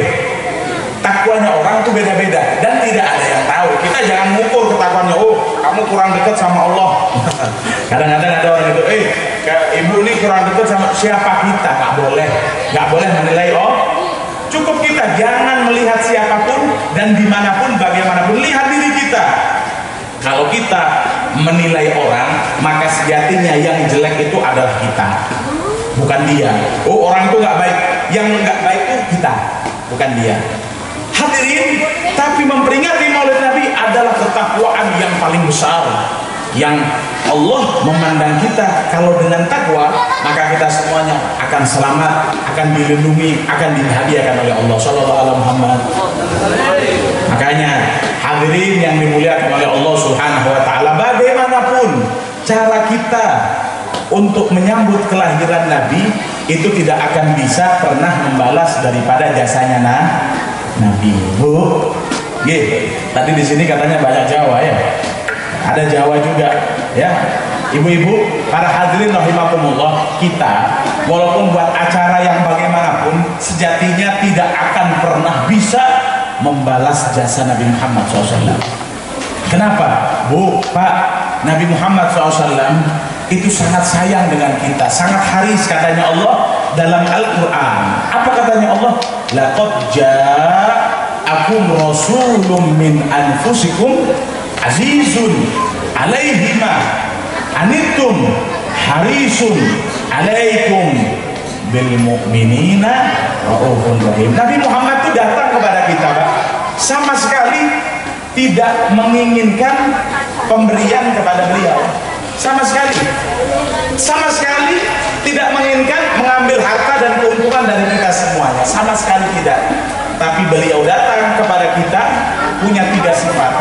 Takwanya orang tuh beda-beda dan tidak ada yang tahu. Kita jangan mengukur ketakwaannya, oh kamu kurang dekat sama Allah. Kadang-kadang ada orang itu, ibu ini kurang dekat sama siapa kita? Nggak boleh menilai. Cukup kita jangan melihat siapapun dan dimanapun, bagaimanapun, lihat diri kita. Kalau kita menilai orang, maka sejatinya yang jelek itu adalah kita, bukan dia. Oh orang itu nggak baik, yang nggak baik itu kita, bukan dia. Hadirin, tapi memperingati Maulid Nabi adalah ketakwaan yang paling besar, yang Allah memandang kita kalau dengan takwa, maka kita semuanya akan selamat, akan dilindungi, akan dihadiahkan oleh Allah. Sallallahu alaihi Muhammad. Makanya hadirin yang dimuliakan oleh Allah Subhanahu wa ta'ala, bagaimanapun cara kita untuk menyambut kelahiran Nabi, itu tidak akan bisa pernah membalas daripada jasanya Nabi. Bu, tadi di sini katanya banyak Jawa ya. Ada Jawa juga ya. Ibu-ibu, para hadirin rahimakumullah, kita walaupun buat acara yang bagaimanapun, sejatinya tidak akan pernah bisa membalas jasa Nabi Muhammad SAW. Kenapa? Bu, Pak, Nabi Muhammad SAW itu sangat sayang dengan kita, sangat haris, katanya Allah dalam Al-Quran. Apa katanya Allah? Laqad ja'akum rasulun min anfusikum azizun alaihi ma anittum harisun alaikum bil mu'minina raufun rahim. Nabi Muhammad itu datang kepada kita, Pak, sama sekali tidak menginginkan pemberian kepada beliau, sama sekali tidak menginginkan mengambil harta dan keuntungan dari kita semuanya, sama sekali tidak. Tapi beliau datang kepada kita punya 3 sifat.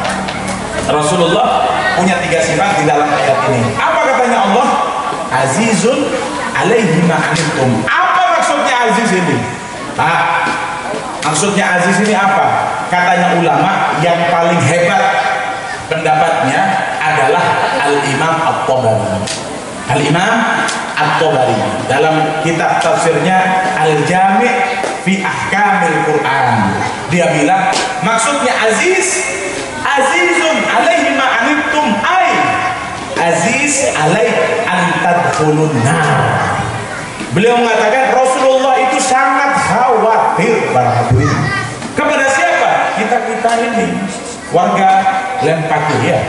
Rasulullah punya 3 sifat di dalam ayat ini. Apa katanya Allah? Azizun alaihi ma anittum. Apa maksudnya aziz ini? Maksudnya aziz ini apa? Katanya ulama yang paling hebat pendapatnya adalah Al-Imam At-Tabari. Al-Imam At-Tabari dalam kitab tafsirnya Al-Jami' fi Ahkamil Quran, dia bilang maksudnya azizun alaihi ma anittum, ay aziz alaihi an tadkhulun nar. Beliau mengatakan Rasulullah itu sangat khawatir kepada siapa? Kita ini warga Lempaki ya,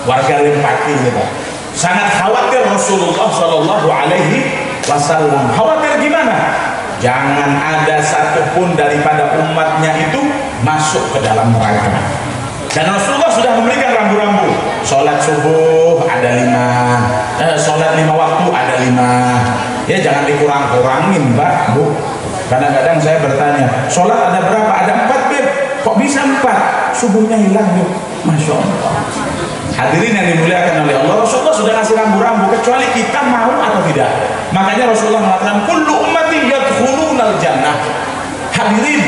warga Lempaki gitu. Sangat khawatir Rasulullah Shallallahu Alaihi Wasallam. Khawatir gimana? Jangan ada satupun daripada umatnya itu masuk ke dalam neraka. Dan Rasulullah sudah memberikan rambu-rambu. Sholat subuh ada 5, sholat 5 waktu ada 5. Ya jangan dikurang-kurangin, Mbak, Bu. Kadang-kadang saya bertanya, sholat ada berapa? Ada 4, Beb. Kok bisa 4? Subuhnya hilang, Bu. Masya Allah. Hadirin yang dimuliakan oleh Allah, Rasulullah sudah ngasih rambu-rambu, kecuali kita mau atau tidak. Makanya Rasulullah mengatakan kullu ummati yadkhulunal jannah. Hadirin,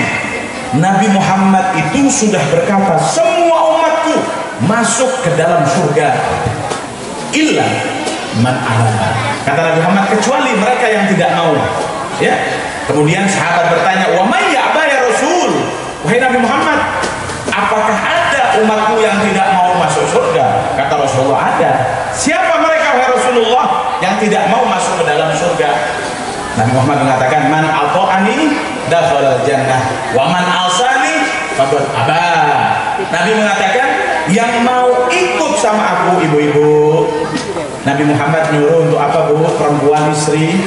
Nabi Muhammad itu sudah berkata semua umatku masuk ke dalam surga illa man abaa. Kata Nabi Muhammad, kecuali mereka yang tidak mau. Ya. Kemudian sahabat bertanya, wa may ya'ba ya Rasul? Wahai Nabi Muhammad, apakah ada umatku yang tidak mau masuk surga? Kata Rasulullah, ada. Siapa mereka wahai Rasulullah yang tidak mau masuk ke dalam surga? Nabi Muhammad mengatakan, man ata'ani dakhalal jannah wa man asani faqad aba. Nabi mengatakan, yang mau ikut sama aku, ibu-ibu. Nabi Muhammad nyuruh untuk apa, Bu? Perempuan istri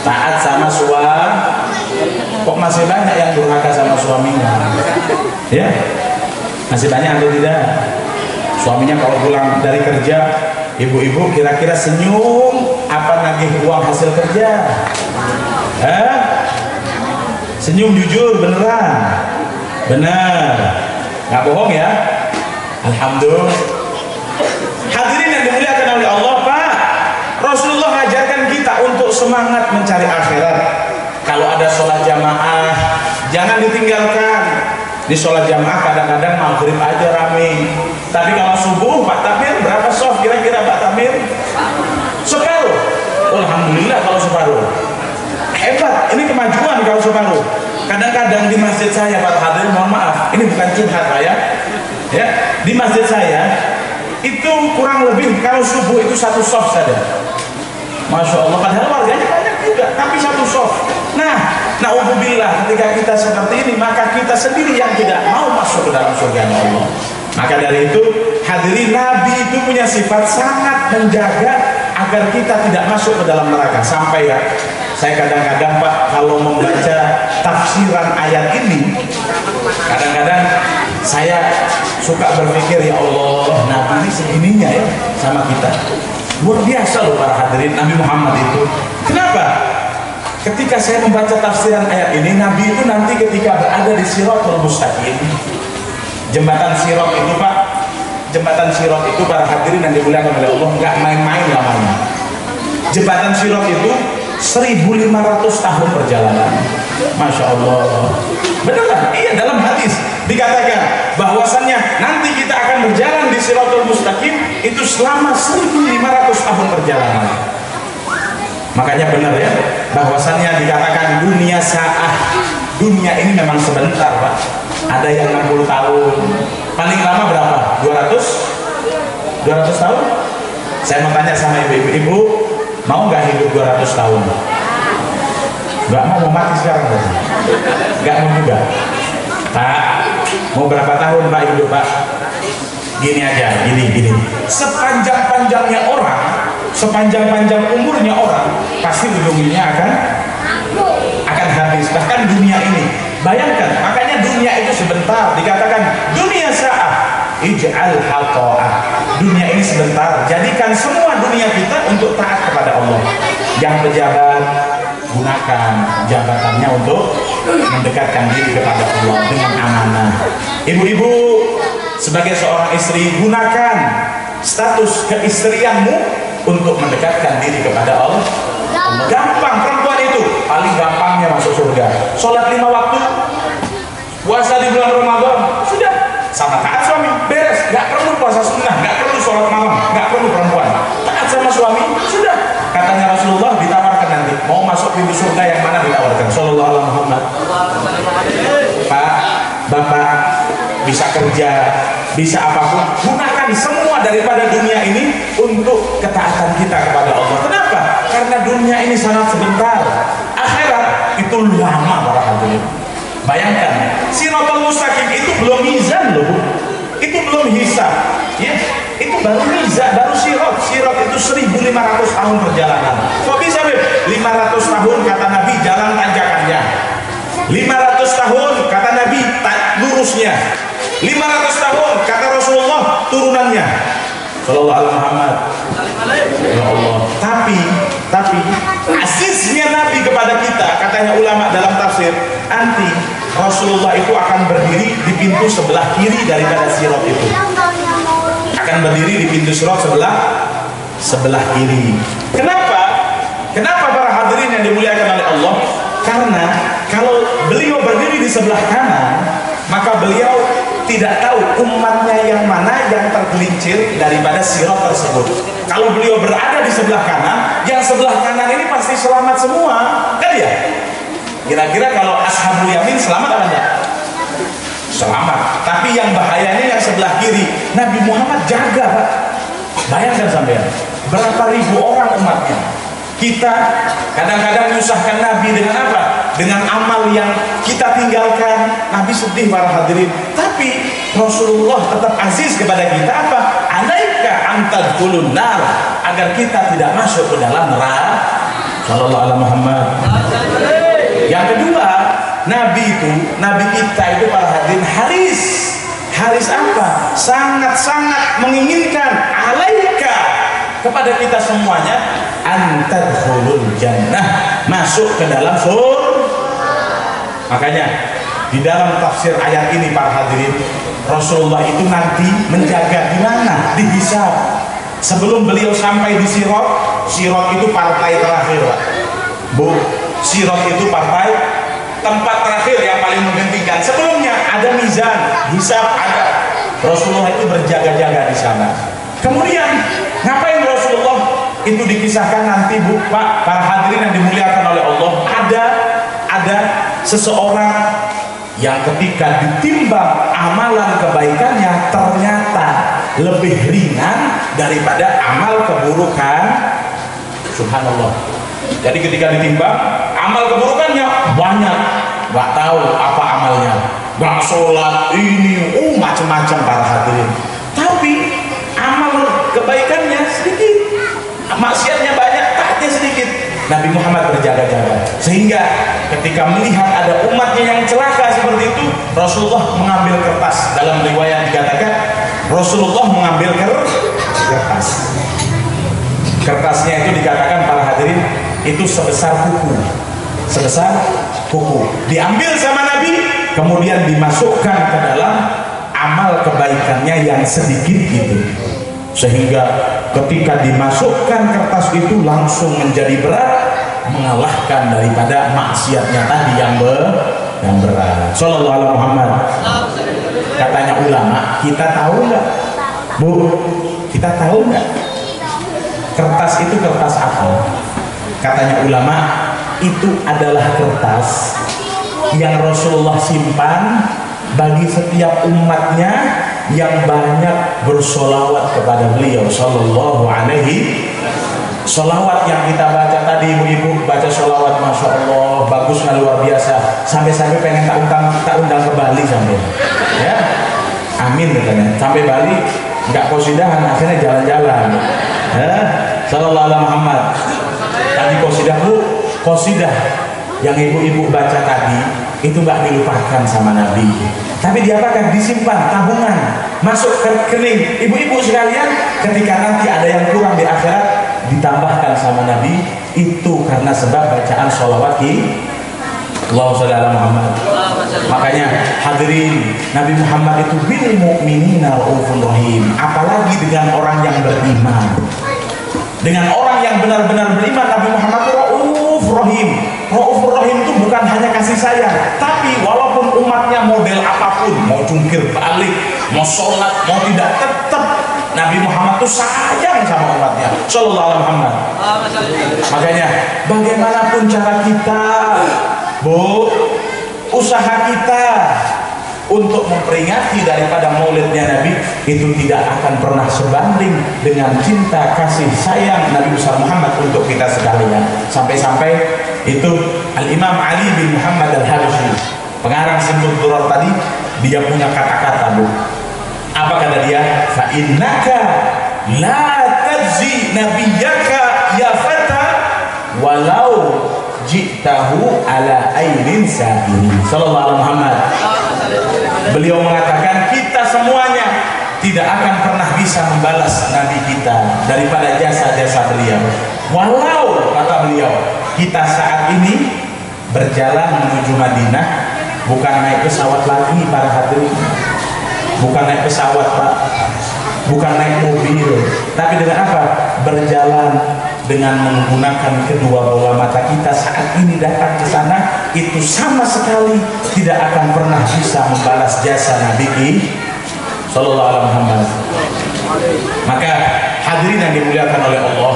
taat sama suami. Kok masih banyak yang durhaka sama suaminya? Ya, masih banyak atau tidak? Suaminya kalau pulang dari kerja, ibu-ibu kira-kira senyum apa nagih uang hasil kerja? Senyum jujur beneran. Benar. Nggak bohong ya. Alhamdulillah. Hadirin yang dimuliakan oleh Allah, Pak. Rasulullah mengajarkan kita untuk semangat mencari akhirat. Kalau ada sholat jamaah, jangan ditinggalkan. Di sholat jamaah kadang-kadang maghrib aja rame. Tapi kalau subuh, Pak Tamir berapa soft kira-kira Pak Tamir? Separuh. Alhamdulillah kalau separuh. Hebat, ini kemajuan kalau separuh. Kadang-kadang di masjid saya, para hadirin, mohon maaf, ini bukan curhat saya. Ya, di masjid saya itu kurang lebih kalau subuh itu satu soft saja. Masya Allah, padahal warganya banyak juga, tapi satu soft. Nah, na'udzubillah, ketika kita seperti ini, maka kita sendiri yang tidak mau masuk ke dalam surga Allah. Maka dari itu, hadirin, Nabi itu punya sifat sangat menjaga agar kita tidak masuk ke dalam neraka. Sampai ya, saya kadang-kadang Pak, kalau membaca tafsiran ayat ini, kadang-kadang saya suka berpikir, ya Allah, Nabi ini segininya ya sama kita. Luar biasa loh para hadirin, Nabi Muhammad itu. Kenapa? Ketika saya membaca tafsiran ayat ini, Nabi itu nanti ketika berada di Shirathul Mustaqim, jembatan Sirat itu Pak, jembatan Sirat itu para hadirin yang dimuliakan oleh Allah, nggak main-main lamanya. Jembatan Sirat itu 1500 tahun perjalanan. Masya Allah. Beneran? Iya, dalam hadis dikatakan bahwasannya nanti kita akan berjalan di Shirathul Mustaqim itu selama 1500 tahun perjalanan. Makanya benar ya, bahwasannya dikatakan dunia sa'ah, dunia ini memang sebentar Pak. Ada yang 60 tahun, paling lama berapa? 200 tahun? Saya mau tanya sama ibu-ibu, mau nggak hidup 200 tahun? Nggak mau mati sekarang berarti? Nggak mau juga? Pak, mau berapa tahun Pak hidup Pak? Gini aja, gini. Sepanjang-panjangnya orang, sepanjang-panjang umurnya orang, pasti ujungnya akan habis. Bahkan dunia ini, bayangkan, makanya dunia itu sebentar. Dikatakan dunia sa'ah, ij'al haqa'ah. Dunia ini sebentar, jadikan semua dunia kita untuk taat kepada Allah. Yang pejabat, gunakan jabatannya untuk mendekatkan diri kepada Allah dengan amanah. Ibu-ibu, sebagai seorang istri, gunakan status keistrianmu untuk mendekatkan diri kepada Allah. Gampang, perempuan itu paling gampangnya masuk surga. Sholat 5 waktu, puasa di bulan Ramadan, sudah sama taat suami, beres. Gak perlu puasa sunnah, gak perlu sholat malam, gak perlu perempuan. Taat sama suami, sudah. Katanya Rasulullah, ditawarkan nanti mau masuk pintu surga yang mana ditawarkan. Sallallahu alaihi Muhammad. Pak, Bapak bisa kerja, bisa apapun, gunakan semua daripada dunia ini untuk ketaatan kita kepada Allah. Kenapa? Karena dunia ini sangat sebentar. Akhirat itu lama para hadirin. Bayangkan, Shirathul Mustaqim itu belum mizan loh, itu belum hisab, ya. Itu baru mizan, baru sirat. Sirat itu 1500 tahun perjalanan. Kok bisa 500 tahun kata Nabi jalan tanjakannya, 500 tahun kata Nabi lurusnya, 500 tahun kata Rasulullah turunannya. Sallallahu alaihi Muhammad. Ya Allah. Tapi asisnya Nabi kepada kita, katanya ulama dalam tafsir, nanti Rasulullah itu akan berdiri di pintu sebelah kiri daripada sirat itu. Akan berdiri di pintu sirat sebelah kiri. Kenapa para hadirin yang dimuliakan oleh Allah? Karena kalau beliau berdiri di sebelah kanan, maka beliau tidak tahu umatnya yang mana yang tergelincir daripada sirat tersebut. Kalau beliau berada di sebelah kanan, yang sebelah kanan ini pasti selamat semua, kan ya? Kira-kira kalau ashabul yamin selamat apa enggak? Selamat. Tapi yang bahayanya yang sebelah kiri. Nabi Muhammad jaga Pak. Bayangkan sampean, berapa ribu orang umatnya. Kita kadang-kadang menyusahkan Nabi dengan apa? Dengan amal yang kita tinggalkan. Nabi sedih para hadirin. Tapi Rasulullah tetap aziz kepada kita apa? Alaika antadkhulun nar, agar kita tidak masuk ke dalam neraka. Sallallahu alaihi Muhammad. Yang kedua, Nabi kita itu para hadirin Haris apa? Sangat-sangat menginginkan alaika kepada kita semuanya antadkhulul jannah, masuk ke dalam surga. Makanya di dalam tafsir ayat ini para hadirin, Rasulullah itu nanti menjaga di mana? Dihisab. Sebelum beliau sampai di Sirat, Sirat itu partai terakhir, Pak. Bu, Sirat itu partai tempat terakhir yang paling menghentikan. Sebelumnya ada mizan, hisab ada. Rasulullah itu berjaga-jaga di sana. Kemudian ngapain Rasulullah? Itu dikisahkan nanti, Bu, Pak, para hadirin yang dimuliakan oleh Allah. Ada seseorang yang ketika ditimbang amalan kebaikannya ternyata lebih ringan daripada amal keburukan. Subhanallah. Jadi ketika ditimbang amal keburukannya banyak, nggak tahu apa amalnya, nggak sholat ini, macam-macam para hadirin. Tapi amal kebaikannya sedikit, maksiatnya banyak, taatnya sedikit. Nabi Muhammad berjaga-jaga sehingga ketika melihat ada umatnya yang celaka seperti itu, Rasulullah mengambil kertas. Dalam riwayat dikatakan Rasulullah mengambil kertas. Kertasnya itu dikatakan para hadirin itu sebesar kuku, diambil sama Nabi, kemudian dimasukkan ke dalam amal kebaikannya yang sedikit itu, sehingga ketika dimasukkan kertas itu langsung menjadi berat, mengalahkan daripada maksiatnya tadi yang berat. Sallallahu alaihi Muhammad. Katanya ulama, kita tahu nggak, Bu? Kita tahu nggak? Kertas itu kertas apa? Katanya ulama, itu adalah kertas yang Rasulullah simpan bagi setiap umatnya yang banyak bersolawat kepada beliau sallallahu alaihi. Solawat yang kita baca tadi, ibu-ibu baca solawat, masya Allah, bagusnya luar biasa, sampai-sampai pengen tak undang ke Bali sampai, ya, amin katanya, sampai Bali nggak qasidahan, akhirnya jalan-jalan, ya, sallallahu alaihi Muhammad. Tadi qasidah yang ibu-ibu baca tadi itu nggak dilupakan sama Nabi, tapi diapakan? Disimpan tabungan, masuk ke rekening ibu-ibu sekalian. Ketika nanti ada yang kurang di akhirat, ditambahkan sama Nabi. Itu karena sebab bacaan sholawat Allahumma sholli ala Muhammad. Makanya hadirin, Nabi Muhammad itu bil mu'minina raufur rahim. Apalagi dengan orang yang beriman, dengan orang yang benar-benar beriman, Nabi Muhammad itu raufur rahim. Raufur rahim itu bukan hanya kasih sayang, tapi walaupun umatnya model apapun, mau jungkir balik, mau sholat, mau tidak, tetap Nabi Muhammad itu sayang sama umatnya. Sallallahu alaihi Muhammad. Makanya bagaimanapun cara kita, Bu, usaha kita untuk memperingati daripada maulidnya Nabi, itu tidak akan pernah sebanding dengan cinta kasih sayang Nabi besar Muhammad untuk kita sekalian. Sampai-sampai itu Al-Imam Ali bin Muhammad Al-Habsyi, pengarang Simpul Durar tadi, dia punya kata-kata, Bu. Apa kata dia? Fa innaka la tajzi nabiyyaka ya fata walau jitahu ala ainin sabirin. Sallallahu alaihi Muhammad. Beliau mengatakan kita semuanya tidak akan pernah bisa membalas Nabi kita daripada jasa-jasa beliau. Walau, kata beliau, kita saat ini berjalan menuju Madinah, bukan naik pesawat lagi para hadirin, bukan naik pesawat, Pak, bukan naik mobil, tapi dengan apa? Berjalan dengan menggunakan kedua bola mata kita saat ini datang ke sana, itu sama sekali tidak akan pernah bisa membalas jasa Nabi sallallahu alaihi Muhammad. Maka hadirin yang dimuliakan oleh Allah,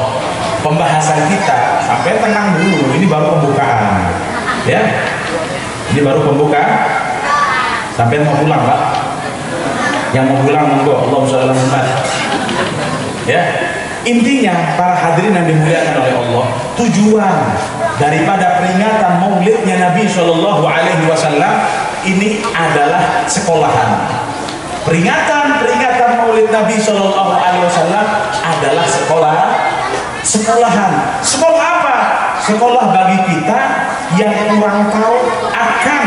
pembahasan kita sampai tenang dulu, ini baru pembukaan, ya, ini baru pembukaan. Sampai mau pulang, Pak? Yang mau pulang monggo, Allahumma sholli ala Muhammad. Ya, intinya para hadirin yang dimuliakan oleh Allah, tujuan daripada peringatan maulidnya Nabi Shallallahu Alaihi Wasallam ini adalah sekolahan. Peringatan maulid Nabi Shallallahu Alaihi Wasallam adalah sekolahan. Sekolah apa? Sekolah bagi kita yang kurang tahu akan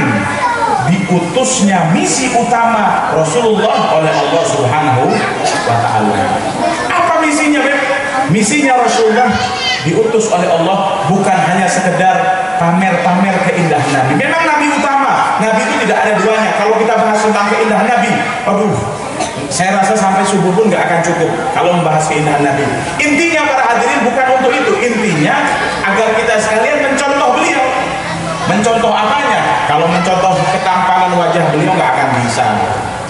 diutusnya misi utama Rasulullah oleh Allah Subhanahu wa Ta'ala. Apa misinya, Beb? Misinya Rasulullah diutus oleh Allah bukan hanya sekedar pamer-pamer keindahan Nabi. Memang Nabi utama, Nabi itu tidak ada duanya. Kalau kita bahas tentang keindahan Nabi, aduh, saya rasa sampai subuh pun nggak akan cukup kalau membahas keindahan Nabi. Intinya para hadirin bukan untuk itu. Intinya agar kita sekalian mencontoh beliau. Mencontoh apanya? Kalau mencontoh ketampanan wajah beliau nggak akan bisa.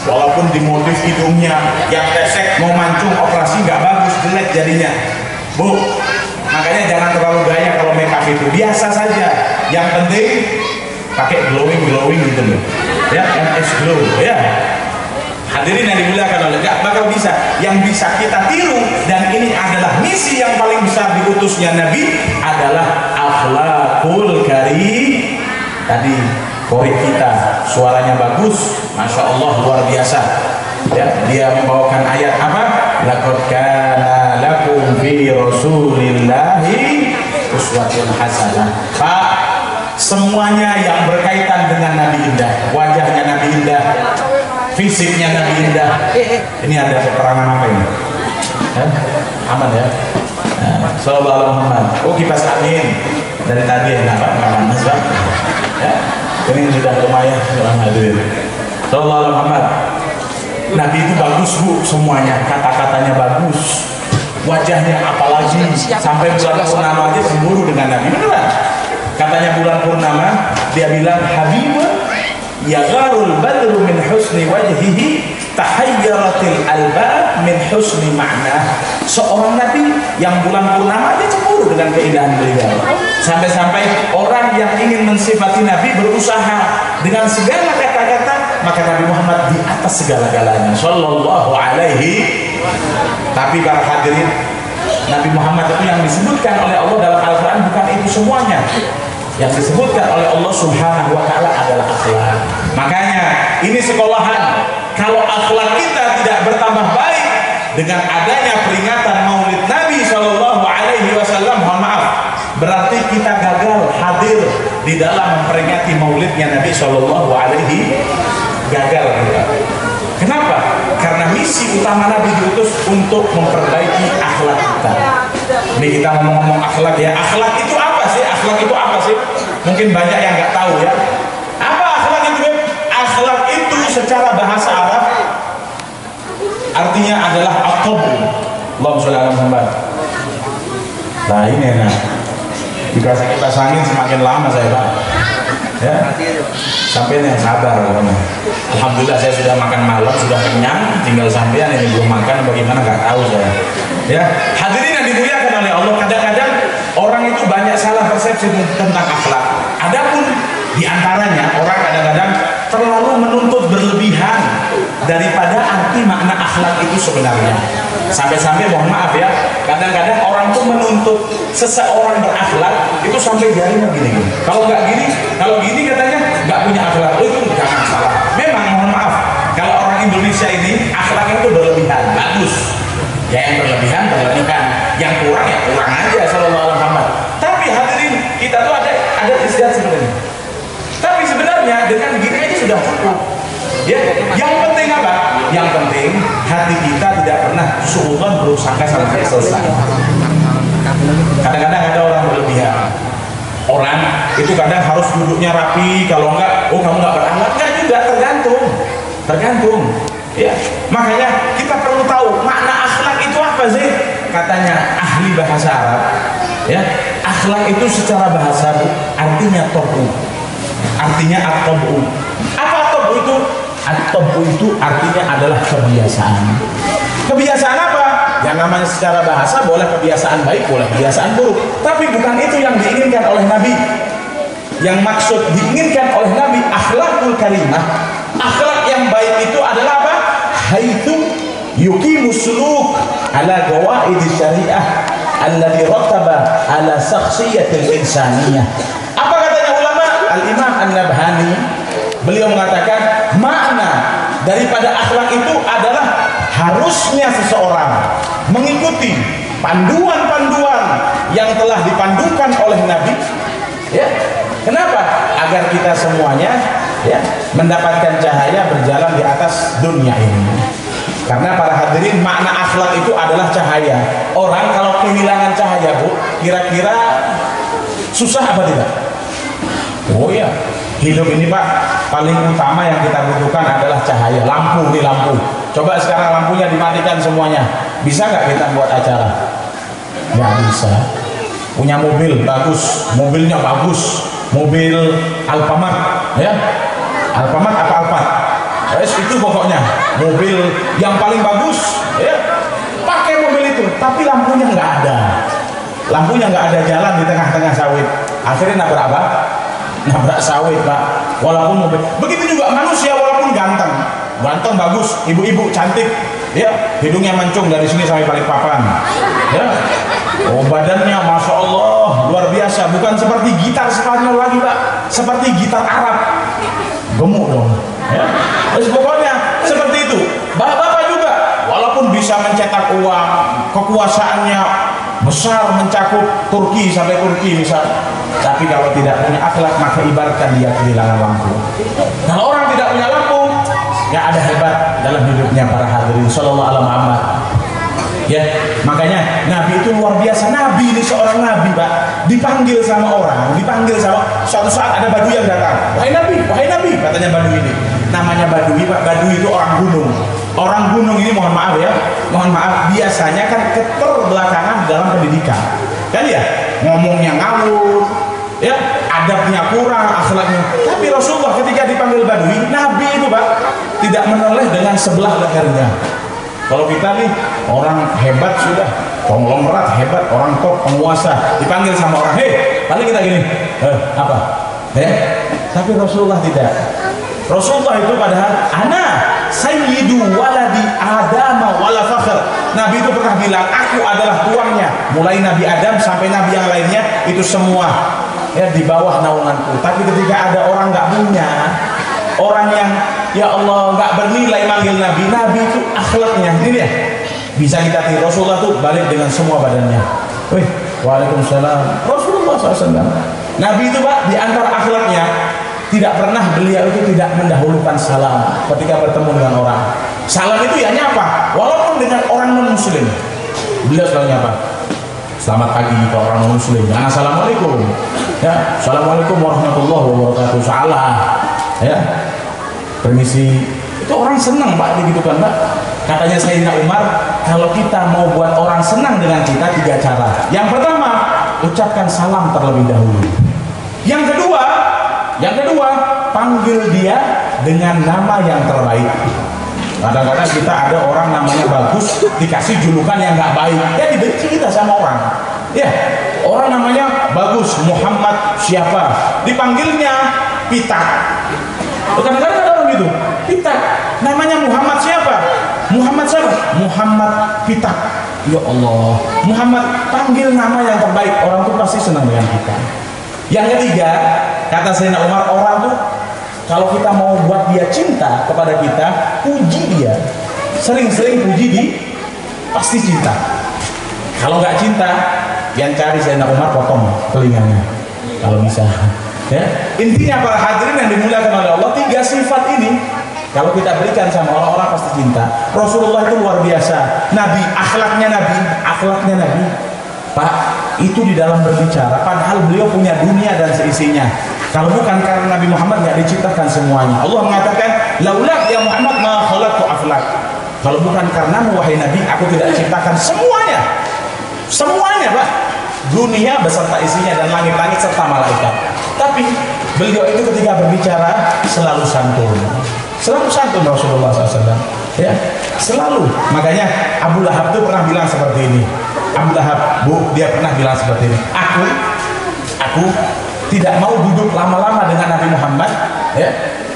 Walaupun di motif hidungnya yang pesek mau mancung operasi nggak bagus, jelek jadinya. Bu, makanya jangan terlalu gaya kalau make up itu. Biasa saja. Yang penting pakai glowing gitu loh. Ya, MS glow. Ya. Hadirin yang dimuliakan oleh Allah, bakal bisa. Yang bisa kita tiru, dan ini adalah misi yang paling besar diutusnya Nabi, adalah akhlakul karim. Tadi korek kita suaranya bagus, masya Allah, luar biasa. Ya, dia membawakan ayat apa? Laqad kana lakum fi rasulillahi uswatun hasanah. Pak, semuanya yang berkaitan dengan Nabi indah, wajahnya Nabi indah, fisiknya Nabi indah. Ini ada keterangan apa ini? Aman ya? Sallallahu alaihi Muhammad. Oh, kipas angin dari tadi ya, nggak panas Pak? Ya, ini sudah lumayan dalam hadirin. Sallallahu alaihi Muhammad. Nabi itu bagus Bu, semuanya, kata-katanya bagus, wajahnya apalagi, sampai bulan purnama aja cemburu dengan Nabi. Beneran? Katanya bulan purnama, dia bilang Habibun yagharul badru min husni wajhihi tahayyaratil albab min husni ma'na. Seorang Nabi yang bulan purnama aja cemburu dengan keindahan beliau. Sampai-sampai orang yang ingin mensifati Nabi berusaha dengan segala kata-kata, maka Nabi Muhammad di atas segala-galanya sallallahu alaihi. Tapi para hadirin, Nabi Muhammad itu yang disebutkan oleh Allah dalam Al-Quran bukan itu semuanya. Yang disebutkan oleh Allah Subhanahu wa Ta'ala adalah akhlak. Makanya ini sekolahan. Kalau akhlak kita tidak bertambah baik dengan adanya peringatan Maulid Nabi Shallallahu Alaihi Wasallam, mohon maaf, berarti kita gagal hadir di dalam memperingati Maulidnya Nabi Shallallahu Alaihi. Gagal kita. Kenapa? Karena misi utama Nabi diutus untuk memperbaiki akhlak kita. Ini kita ngomong-ngomong akhlak ya. Akhlak itu apa sih? Akhlak itu apa sih? Mungkin banyak yang nggak tahu ya. Apa akhlak itu? Akhlak itu secara bahasa Arab artinya adalah at-tabu. Allahumma sholli ala Muhammad. Nah ini enak. Dikasih kipas angin semakin lama saya Pak. Ya. Sampai yang sabar. Alhamdulillah saya sudah makan malam, sudah kenyang, tinggal sampean ini belum makan bagaimana nggak tahu saya. Ya, hadirin yang dimuliakan oleh Allah, kadang-kadang orang itu banyak salah persepsi tentang akhlak. Adapun diantaranya orang kadang-kadang terlalu menuntut berlebihan daripada arti makna akhlak itu sebenarnya. Sampai-sampai mohon maaf ya, kadang-kadang orang tuh menuntut seseorang berakhlak itu sampai jarinya gini. Kalau nggak gini, kalau gini katanya nggak punya akhlak. Oh, itu jangan salah. Memang mohon maaf, kalau orang Indonesia ini akhlak itu berlebihan, bagus. Ya yang berlebihan, yang kurang ya kurang aja. Sallallahu alaihi Muhammad. Tapi hadirin, kita tuh ada istilah sebenarnya. Tapi sebenarnya dengan gini aja sudah cukup. Ya, yang penting apa? Yang penting hati kita tidak pernah suudzon berusangka sampai selesai. Kadang-kadang ada orang berlebihan. Orang itu kadang harus duduknya rapi, kalau enggak, oh kamu enggak berakhlak. Enggak juga, tergantung. Ya, makanya kita perlu tahu makna akhlak itu apa sih? Katanya ahli bahasa Arab, ya, akhlak itu secara bahasa artinya tabu. Artinya at-tabu. Apa tabu itu? At-tabu itu artinya adalah kebiasaan. Kebiasaan apa? Yang namanya secara bahasa boleh kebiasaan baik, boleh kebiasaan buruk. Tapi bukan itu yang diinginkan oleh Nabi. Yang maksud diinginkan oleh Nabi akhlakul karimah. Akhlak yang baik itu adalah apa? Haitsu yuqimus suluk ala qawaid syariah alladhi rattaba ala shakhsiyatil insaniyah. Apa katanya ulama? Al-Imam An-Nabhani, beliau mengatakan makna daripada akhlak itu adalah harusnya seseorang mengikuti panduan-panduan yang telah dipandukan oleh Nabi. Ya, kenapa? Agar kita semuanya ya mendapatkan cahaya berjalan di atas dunia ini. Karena para hadirin, makna akhlak itu adalah cahaya. Orang kalau kehilangan cahaya, Bu, kira-kira susah apa tidak? Oh ya, Hidup ini Pak, paling utama yang kita butuhkan adalah cahaya. Lampu nih, lampu. Coba sekarang lampunya dimatikan semuanya, bisa nggak kita buat acara? Nggak bisa. Punya mobil bagus, mobilnya bagus, mobil Alfamart, ya, Alfamart apa Alphard? Itu pokoknya mobil yang paling bagus, ya. Pakai mobil itu, tapi lampunya nggak ada. Lampunya nggak ada, jalan di tengah-tengah sawit. Akhirnya nabrak apa? Nabrak sawit Pak. Walaupun mobil. Begitu juga manusia, walaupun ganteng bagus, ibu-ibu cantik, ya, hidungnya mancung dari sini sampai Balikpapan, ya. Oh, badannya Masya Allah luar biasa, bukan seperti gitar Spanyol lagi Pak, seperti gitar Arab, gemuk dong, ya. Terus pokoknya seperti itu. Bapak-bapak juga walaupun bisa mencetak uang, kekuasaannya besar, mencakup Turki sampai Turki misal, tapi kalau tidak punya akhlak maka ibaratkan dia kehilangan lampu. Kalau orang tidak punya lampu, ya ada hebat dalam hidupnya para hadirin sallallahu alaihi Muhammad. Ya, makanya Nabi itu luar biasa. Nabi ini seorang Nabi Pak, dipanggil sama orang, dipanggil sama, suatu saat ada Badui yang datang. Wahai Nabi, katanya Badui ini. Namanya Badui Pak, Badui itu orang gunung. Orang gunung ini mohon maaf ya, mohon maaf, biasanya kan keterbelakangan dalam pendidikan, kan ya, ngomongnya ngawur, ya, adabnya kurang, akhlaknya. Tapi Rasulullah ketika dipanggil Badui, Nabi itu Pak tidak menoleh dengan sebelah lehernya. Kalau kita nih orang hebat sudah, konglomerat hebat, orang top, penguasa, dipanggil sama orang, hei, paling kita gini, apa? Tapi Rasulullah tidak. Rasulullah itu padahal ana sayyidu waladi Adam wala fakhr. Nabi itu pernah bilang, aku adalah tuannya, mulai Nabi Adam sampai Nabi yang lainnya itu semua ya di bawah naunganku. Tapi ketika ada orang nggak punya, orang yang ya Allah nggak bernilai manggil Nabi, Nabi itu akhlaknya ini ya bisa kita tiru. Rasulullah tuh balik dengan semua badannya. Wih, waalaikumsalam. Rasulullah SAW. Nabi itu Pak di antara akhlaknya tidak pernah beliau itu tidak mendahulukan salam ketika bertemu dengan orang. Salam itu ya nyapa, walaupun dengan orang non muslim. Beliau selalu nyapa. Selamat pagi ke orang non muslim. Jangan assalamualaikum. Ya, assalamualaikum warahmatullahi wabarakatuh. Salah. Ya. Permisi. Itu orang senang Pak begitu kan Pak. Katanya Sayyidina Umar, kalau kita mau buat orang senang dengan kita 3 cara. Yang pertama, ucapkan salam terlebih dahulu. Yang kedua, panggil dia dengan nama yang terbaik. Kadang-kadang kita ada orang namanya bagus, dikasih julukan yang nggak baik, ya dibenci kita sama orang. Ya, orang namanya bagus, Muhammad siapa, dipanggilnya Pitak. Kadang-kadang ada orang gitu, Pitak, namanya Muhammad siapa? Muhammad siapa? Muhammad Pitak. Ya Allah, Muhammad, panggil nama yang terbaik, orang tuh pasti senang dengan kita. Yang ketiga, kata Sayyidina Umar, orang tuh kalau kita mau buat dia cinta kepada kita, puji dia, sering-sering puji dia, pasti cinta. Kalau nggak cinta, yang cari Sayyidina Umar potong telinganya kalau bisa. Ya, intinya para hadirin yang dimuliakan oleh Allah, 3 sifat ini kalau kita berikan sama orang-orang pasti cinta. Rasulullah itu luar biasa. Nabi, akhlaknya Nabi. Pak, itu di dalam berbicara, padahal beliau punya dunia dan seisinya. Kalau bukan karena Nabi Muhammad nggak diciptakan semuanya. Allah mengatakan, laulak ya Muhammad ma khalaqtu aflak. Kalau bukan karena wahai Nabi, aku tidak ciptakan semuanya. Semuanya Pak. Dunia beserta isinya dan langit-langit serta malaikat. Tapi beliau itu ketika berbicara selalu santun. Selalu santun Rasulullah SAW. Ya, selalu. Makanya Abu Lahab itu pernah bilang seperti ini. Abu Lahab, Bu, dia pernah bilang seperti ini. Aku tidak mau duduk lama-lama dengan Nabi Muhammad, ya,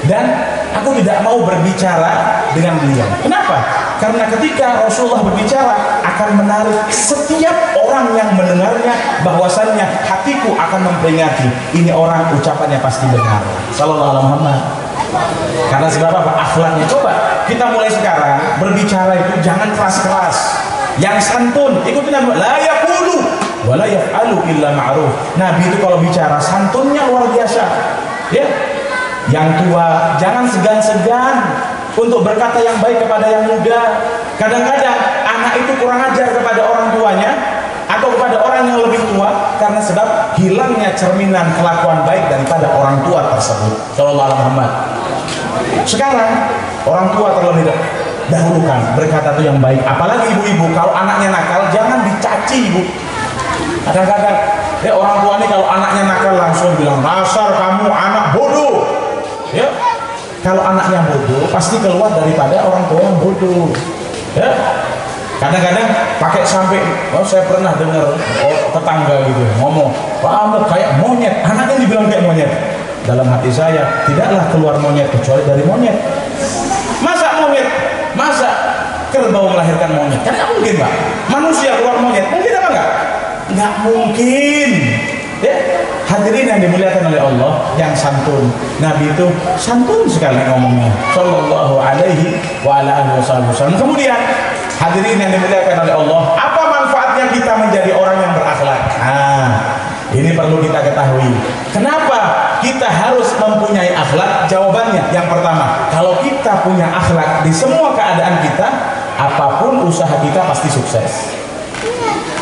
dan aku tidak mau berbicara dengan beliau. Kenapa? Karena ketika Rasulullah berbicara akan menarik setiap orang yang mendengarnya, bahwasannya hatiku akan memperingati ini orang ucapannya pasti benar. Sallallahu alaihi Muhammad. Karena sebab apa? Akhlaknya. Coba kita mulai sekarang berbicara itu jangan keras-keras. Yang santun, ikutin Nabi, la yaqulu wa la yaf'alu illa ma'ruf. Nabi itu kalau bicara santunnya luar biasa. Ya. Yang tua jangan segan-segan untuk berkata yang baik kepada yang muda. Kadang-kadang anak itu kurang ajar kepada orang tuanya atau kepada orang yang lebih tua karena sebab hilangnya cerminan kelakuan baik daripada orang tua tersebut. Sallallahu alaihi Muhammad. Sekarang orang tua terlebih dahulukan berkata itu yang baik. Apalagi ibu-ibu, kalau anaknya nakal jangan dicaci, ibu. Kadang-kadang orang tua ini kalau anaknya nakal langsung bilang, dasar kamu anak bodoh. Ya, kalau anaknya bodoh pasti keluar daripada orang tua yang bodoh. Ya, kadang-kadang pakai sampai, saya pernah dengar tetangga gitu ngomong, kamu kayak monyet, anaknya dibilang kayak monyet. Dalam hati saya, tidaklah keluar monyet kecuali dari monyet. Masa monyet? Masa kerbau melahirkan monyet? Kan nggak mungkin, Pak. Manusia keluar monyet, mungkin apa enggak? Nggak mungkin. Ya, hadirin yang dimuliakan oleh Allah, yang santun. Nabi itu santun sekali ngomongnya. Sallallahu alaihi wa ala alihi wasallam. Kemudian, hadirin yang dimuliakan oleh Allah, apa manfaatnya kita menjadi orang yang berakhlak? Nah, ini perlu kita ketahui. Kenapa kita harus mempunyai akhlak? Jawabannya, yang pertama, kalau kita punya akhlak di semua keadaan kita, apapun usaha kita pasti sukses.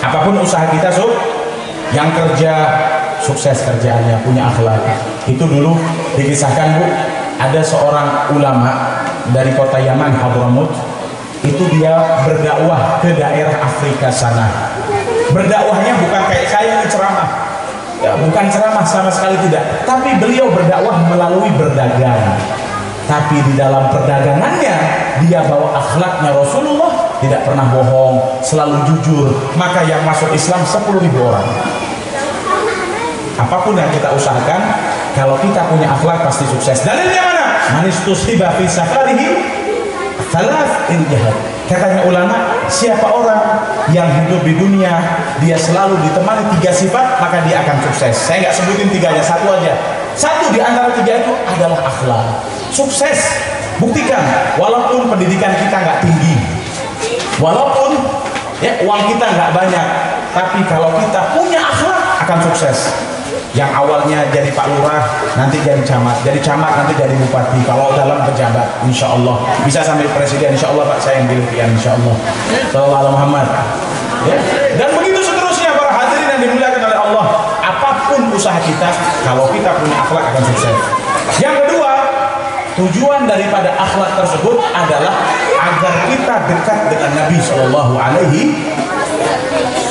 Apapun usaha kita, yang kerja sukses kerjaannya, punya akhlak. Itu dulu dikisahkan, Bu, ada seorang ulama dari kota Yaman, Hadramut. Itu dia berdakwah ke daerah Afrika sana. Berdakwahnya bukan kayak saya ini ceramah. Ya, bukan ceramah sama sekali tidak. Tapi beliau berdakwah melalui berdagang. Tapi di dalam perdagangannya dia bawa akhlaknya Rasulullah, tidak pernah bohong, selalu jujur. Maka yang masuk Islam 10.000 orang. Apapun yang kita usahakan, kalau kita punya akhlak pasti sukses. Dalilnya mana? Manistusiba fi safarihi thalath in jihad. Katanya ulama, siapa orang yang hidup di dunia dia selalu ditemani 3 sifat, maka dia akan sukses. Saya nggak sebutin 3-nya, satu aja. Satu di antara 3 itu adalah akhlak. Sukses. Buktikan, walaupun pendidikan kita nggak tinggi, walaupun uang kita nggak banyak, tapi kalau kita punya akhlak akan sukses. Yang awalnya jadi Pak Lurah, nanti jadi camat, nanti jadi bupati. Kalau dalam pejabat, insya Allah bisa sampai presiden, insya Allah Pak, saya yang pilih pian, insya Allah. Sallallahu alaihi Muhammad. Ya. Dan begitu seterusnya para hadirin yang dimuliakan oleh Allah. Apapun usaha kita, kalau kita punya akhlak akan sukses. Yang kedua, tujuan daripada akhlak tersebut adalah agar kita dekat dengan Nabi Sallallahu Alaihi.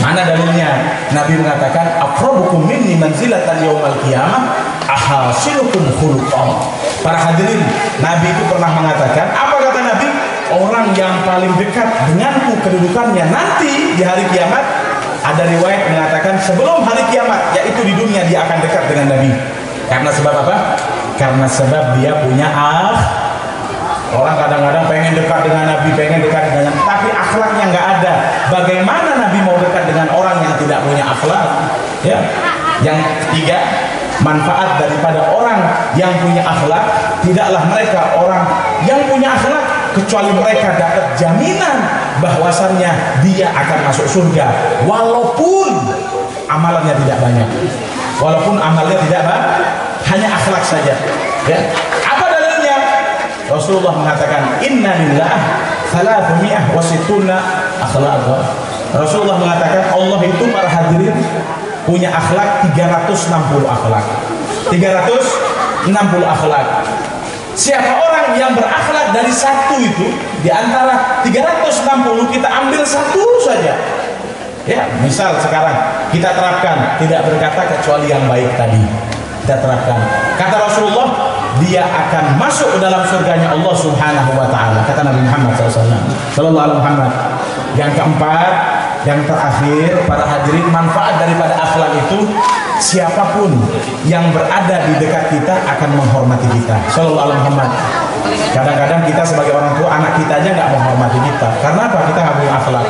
Mana dalilnya? Nabi mengatakan, aqrabukum minni manzilatan yaumal qiyamah ahasinukum khuluqan. Para hadirin, Nabi itu pernah mengatakan, apa kata Nabi? Orang yang paling dekat denganku kedudukannya nanti di hari kiamat. Ada riwayat mengatakan sebelum hari kiamat, yaitu di dunia dia akan dekat dengan Nabi. Karena sebab apa? Karena sebab dia punya Orang kadang-kadang pengen dekat dengan Nabi, pengen dekat dengan Nabi, tapi akhlaknya nggak ada. Bagaimana Nabi mau dekat dengan orang yang tidak punya akhlak? Ya. Yang ketiga, manfaat daripada orang yang punya akhlak, tidaklah mereka orang yang punya akhlak kecuali mereka dapat jaminan bahwasannya dia akan masuk surga, walaupun amalannya tidak banyak, walaupun amalnya tidak banyak, hanya akhlak saja. Ya. Rasulullah mengatakan inna lillah 360 akhlaq. Rasulullah mengatakan Allah itu, para hadirin, punya akhlak 360 akhlak. 360 akhlak. Siapa orang yang berakhlak dari satu itu, di antara 360 kita ambil satu saja. Ya, misal sekarang kita terapkan, tidak berkata kecuali yang baik tadi. Kita terapkan. Kata Rasulullah, dia akan masuk ke dalam surganya Allah Subhanahu wa taala, kata Nabi Muhammad SAW. Sallallahu alaihi Muhammad. Yang keempat, yang terakhir, para hadirin, manfaat daripada akhlak itu, siapapun yang berada di dekat kita akan menghormati kita. Sallallahu alaihi Muhammad. Kadang-kadang kita sebagai orang tua, anak kita aja nggak menghormati kita. Karena apa? Kita nggak punya akhlak.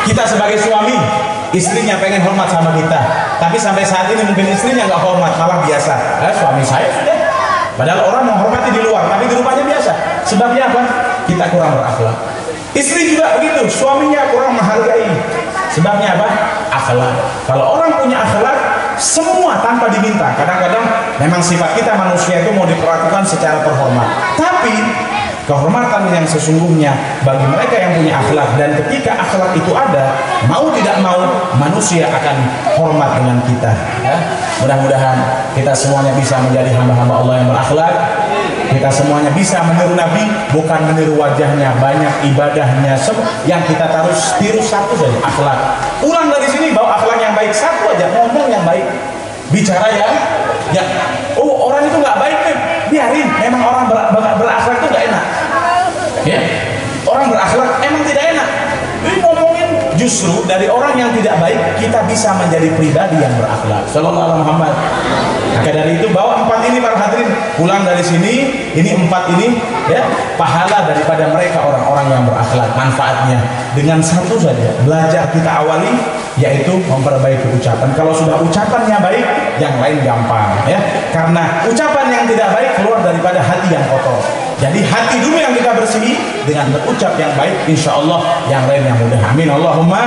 Kita sebagai suami, istrinya pengen hormat sama kita, tapi sampai saat ini mungkin istrinya nggak hormat, malah biasa. Suami saya sudah. Padahal orang menghormati di luar, tapi di rumahnya biasa. Sebabnya apa? Kita kurang berakhlak. Istri juga begitu, suaminya kurang menghargai. Sebabnya apa? Akhlak. Kalau orang punya akhlak, semua tanpa diminta. Kadang-kadang memang sifat kita manusia itu mau diperlakukan secara terhormat. Tapi kehormatan yang sesungguhnya bagi mereka yang punya akhlak. Dan ketika akhlak itu ada, mau tidak mau manusia akan hormat dengan kita, ya. Mudah-mudahan kita semuanya bisa menjadi hamba-hamba Allah yang berakhlak. Kita semuanya bisa meniru Nabi, bukan meniru wajahnya, banyak ibadahnya. Yang kita tiru satu saja, akhlak. Pulang dari sini bawa akhlak yang baik, satu aja, ngomong yang baik, bicara ya. Oh, orang itu nggak baik nih, biarin. Memang orang berakhlak itu nggak enak. Ya, orang berakhlak emang tidak enak. Ini ngomongin justru dari orang yang tidak baik kita bisa menjadi pribadi yang berakhlak. Sallallahu alaihi Muhammad. Maka dari itu bawa 4 ini para hadirin, pulang dari sini, ini 4 ini ya, pahala daripada mereka orang-orang yang berakhlak. Manfaatnya dengan satu saja, belajar kita awali, yaitu memperbaiki ucapan. Kalau sudah ucapannya baik, yang lain gampang ya. Karena ucapan yang tidak baik keluar daripada hati yang kotor. Jadi hati dulu yang kita bersihi, dengan berucap yang baik, insya Allah yang lain yang mudah. Amin Allahumma.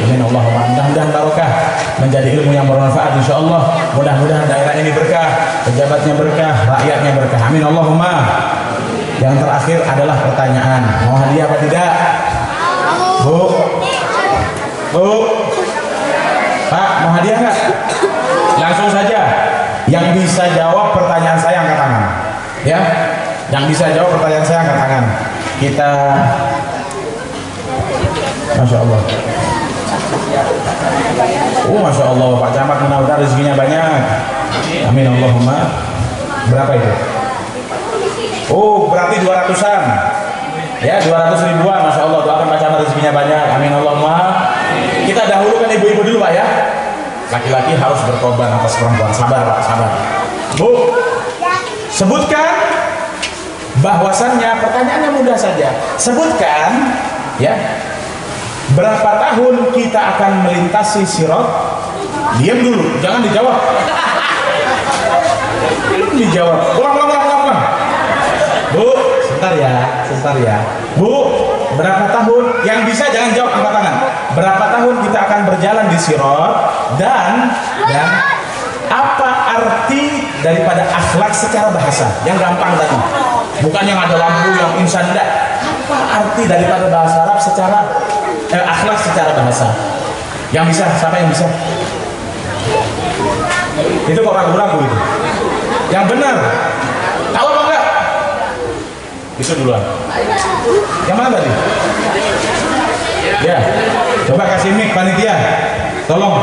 Amin Allahumma. Mudah-mudahan barokah, menjadi ilmu yang bermanfaat insya Allah. Mudah-mudahan daerah ini berkah, pejabatnya berkah, rakyatnya berkah. Amin Allahumma. Yang terakhir adalah pertanyaan, mau hadiah apa tidak? Bu, Pak, mau hadiah nggak? Langsung saja. Yang bisa jawab pertanyaan saya angkat tangan. Ya, yang bisa jawab pertanyaan saya angkat tangan. Kita, Masya Allah. Masya Allah, Pak Camat mudah-mudahan rezekinya banyak. Amin Allahumma. Berapa itu? Berarti 200-an. Ya, 200 ribuan. Masya Allah, doakan Pak Camat rezekinya banyak. Amin Allahumma. Kita dahulukan ibu-ibu dulu Pak ya. Laki-laki harus berkorban atas perempuan. Sabar Pak, sabar. Bu, sebutkan, bahwasannya pertanyaannya mudah saja. Sebutkan ya, berapa tahun kita akan melintasi sirat? Diam dulu, jangan dijawab. Belum dijawab. Ulang. Bu, sebentar ya. Bu, berapa tahun? Yang bisa jangan jawab, angkat tangan. Berapa tahun kita akan berjalan di sirat, dan apa arti daripada akhlak secara bahasa? Yang gampang tadi. Bukan yang ada lampu, yang insan, tidak. Apa arti daripada bahasa Arab secara akhlak secara bahasa? Yang bisa, siapa yang bisa? Itu kok ragu-ragu itu. Yang benar. Tahu apa enggak? Itu duluan. Yang mana tadi? Ya, coba kasih mic panitia. Tolong.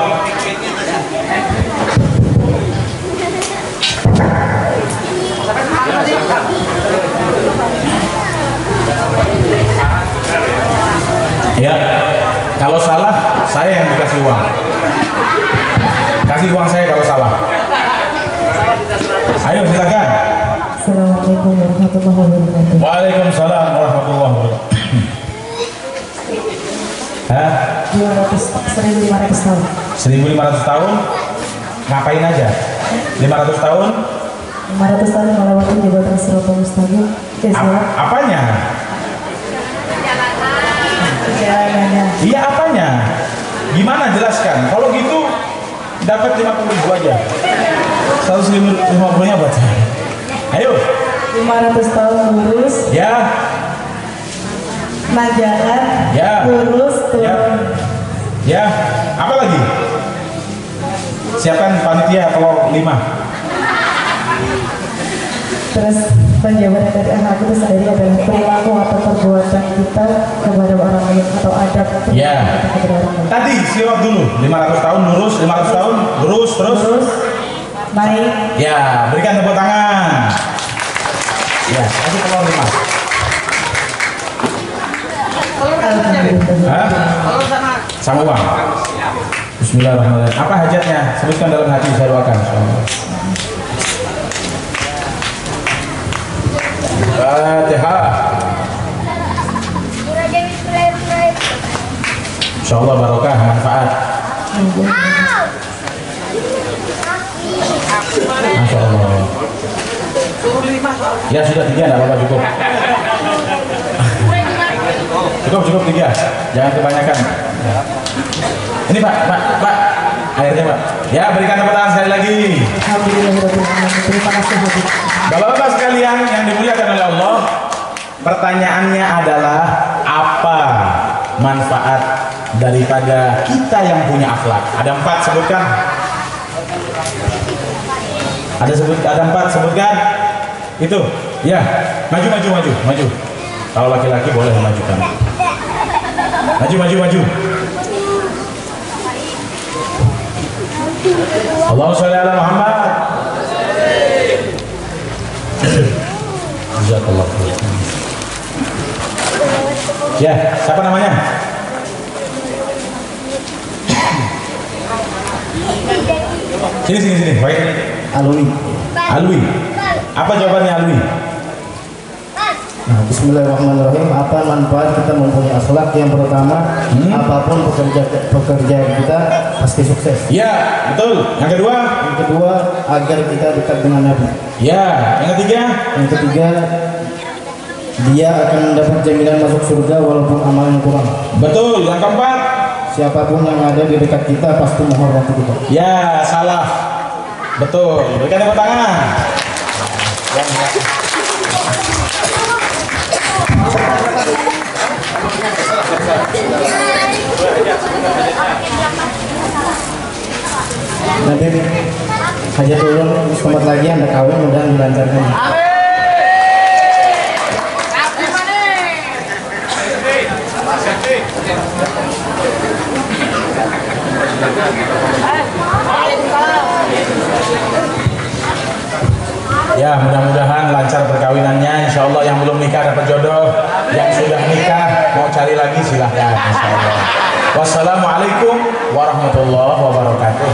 Ya, kalau salah saya yang dikasih uang. Kasih uang saya kalau salah. Ayo silakan. Assalamualaikum warahmatullahi wabarakatuh. Waalaikumsalam warahmatullahi wabarakatuh. 1500 tahun. 1500 tahun ngapain aja? 500 tahun? 500 tahun melewati jembatan Siratal Mustaqim. Apanya? Perjalanannya. Iya, apanya? Gimana jelaskan? Kalau gitu dapat 50.000 aja. 150-nya buat saya. Ayo. 500 tahun lurus. Ya. Jalan. Ya. Lurus turun. Ya. Apa lagi? Siapkan panitia kalau 5. Terus penjabaran dari anak itu sendiri adalah perilaku atau perbuatan kita kepada orang lain atau adab ya. Kepada orang lain. Tadi siap dulu 500 tahun lurus, 500 tahun lurus terus. Baik. Ya, berikan tepuk tangan. Ya, kasih telur 5. Sama uang. Bismillahirrahmanirrahim. Apa hajatnya? Sebutkan dalam hati, saya doakan. Fatihah. Insyaallah barokah, manfaat. Masya Allah. Ya sudah 3, tidak apa-apa, cukup. Cukup 3. Jangan kebanyakan. Ini Pak, airnya Pak. Ya, berikan tepuk tangan sekali lagi. Alhamdulillah, terima kasih. Bapak-bapak sekalian yang dimuliakan oleh Allah, Pertanyaannya adalah apa manfaat daripada kita yang punya akhlak? Ada 4, sebutkan. Ada 4, sebutkan. Itu, ya. Maju. Kalau laki-laki boleh memajukan. Maju. Allahumma sholli ala Muhammad. Jazakallah khair. Ya, siapa namanya? Sini. Baik. Alwi. Apa jawabannya Alwi? Nah, bismillahirrahmanirrahim. Apa manfaat kita mempunyai akhlak? Yang pertama, apapun pekerjaan kita pasti sukses. Ya, betul. Yang kedua, agar kita dekat dengan Nabi. Ya, yang ketiga, dia akan mendapat jaminan masuk surga walaupun amalnya kurang. betul. Yang keempat, Siapapun yang ada di dekat kita pasti menghormati kita. ya, salah. Betul. Berikan tepuk tangan. Nanti hajat ulun selamat lagi Anda kawin, mudah dilancarkan. Ya, mudah-mudahan lancar perkawinannya. Insya Allah yang belum nikah dapat jodoh, yang sudah nikah mau cari lagi silahkan. Insya Allah. Wassalamualaikum warahmatullahi wabarakatuh.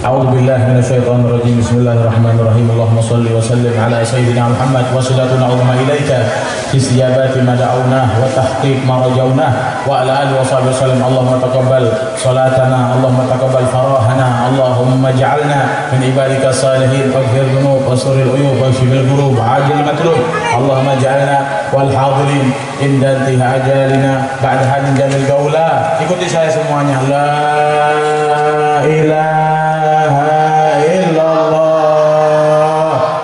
A'udzu billahi minasyaitonir rajim. Bismillahirrahmanirrahim. Allahumma shalli wa sallim ala sayyidina Muhammad wa sallatuna umma ilaika fi siyabati ma da'awna wa tahqiq ma rajauna wa ala alihi wa sahbihi wasallam. Allahumma taqabbal salatana, Allahumma taqabbal farahana, Allahumma ij'alna min ibadika salihin, faghfir dhunub wa suril uyub wa shifil ghurub ajil matlub. Allahumma ij'alna wal hadirin inda intiha ajalina ba'da hadin jamil gaula. Ikuti saya semuanya. La ilaha illallah.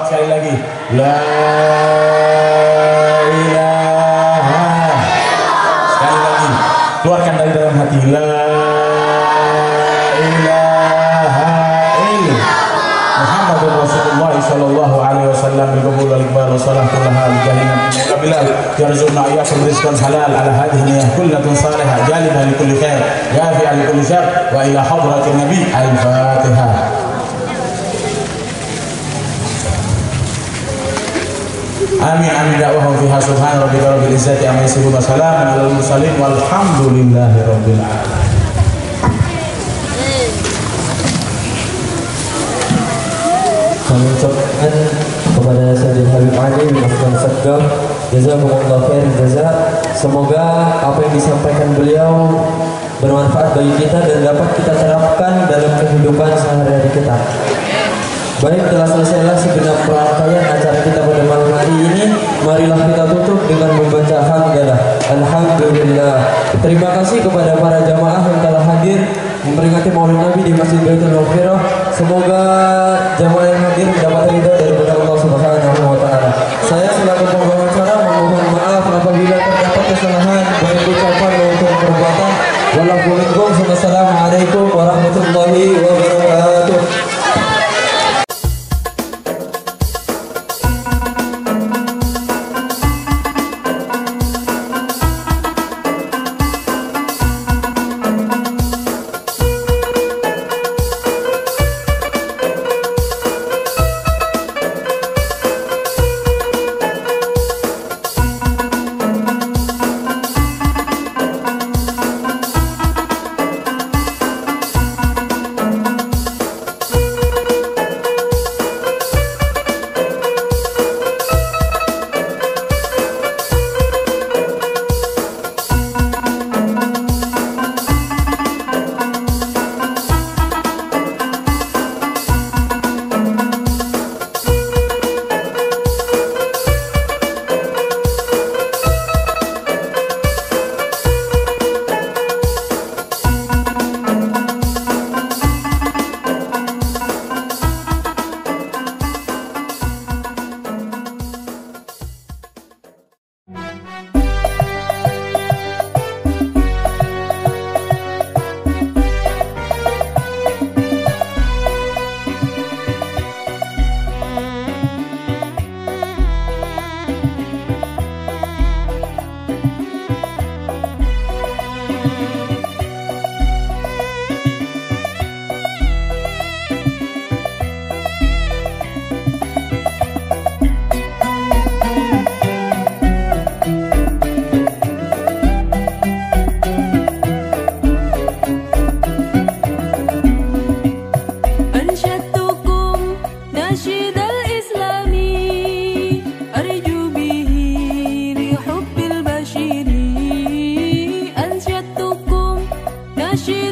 Sekali lagi. La ilaha. Sekali lagi. Keluarkan dari dalam hati. La ilaha illallah. Muhammadur Rasulullah sallallahu alaihi wasallam bil qabul wal iqbal wa salam kullaha li jahannam bilal yarzuqna iyyakum rizqan halal ala hadhihi niyyah kullatun salihah jalibah li kulli khair yafi'a li kulli syarr wa ila hadratin nabi al-fatihah. Amin amin da'wahum fiha subhana rabbika rabbil izzati amma yasifun wa salamun alal mursalin walhamdulillahi rabbil alamin. Kami ucapkan kepada Sayyidina Habib Ali bin Afgan Sagam, jazakumullah khair jaza. Semoga apa yang disampaikan beliau bermanfaat bagi kita dan dapat kita terapkan dalam kehidupan sehari-hari kita. Baik, telah selesailah segenap rangkaian acara kita pada malam hari ini. Marilah kita tutup dengan membaca hamdalah. Alhamdulillah. Terima kasih kepada para jamaah yang telah hadir memperingati Maulid Nabi di Masjid Baitul Maghfirah. Semoga jamaah yang hadir dapat ridha daripada Allah Subhanahu wa taala. Saya selaku pembawa acara memohon maaf apabila terdapat kesalahan baik ucapan maupun perbuatan. Wassalamualaikum warahmatullahi wabarakatuh. الشيء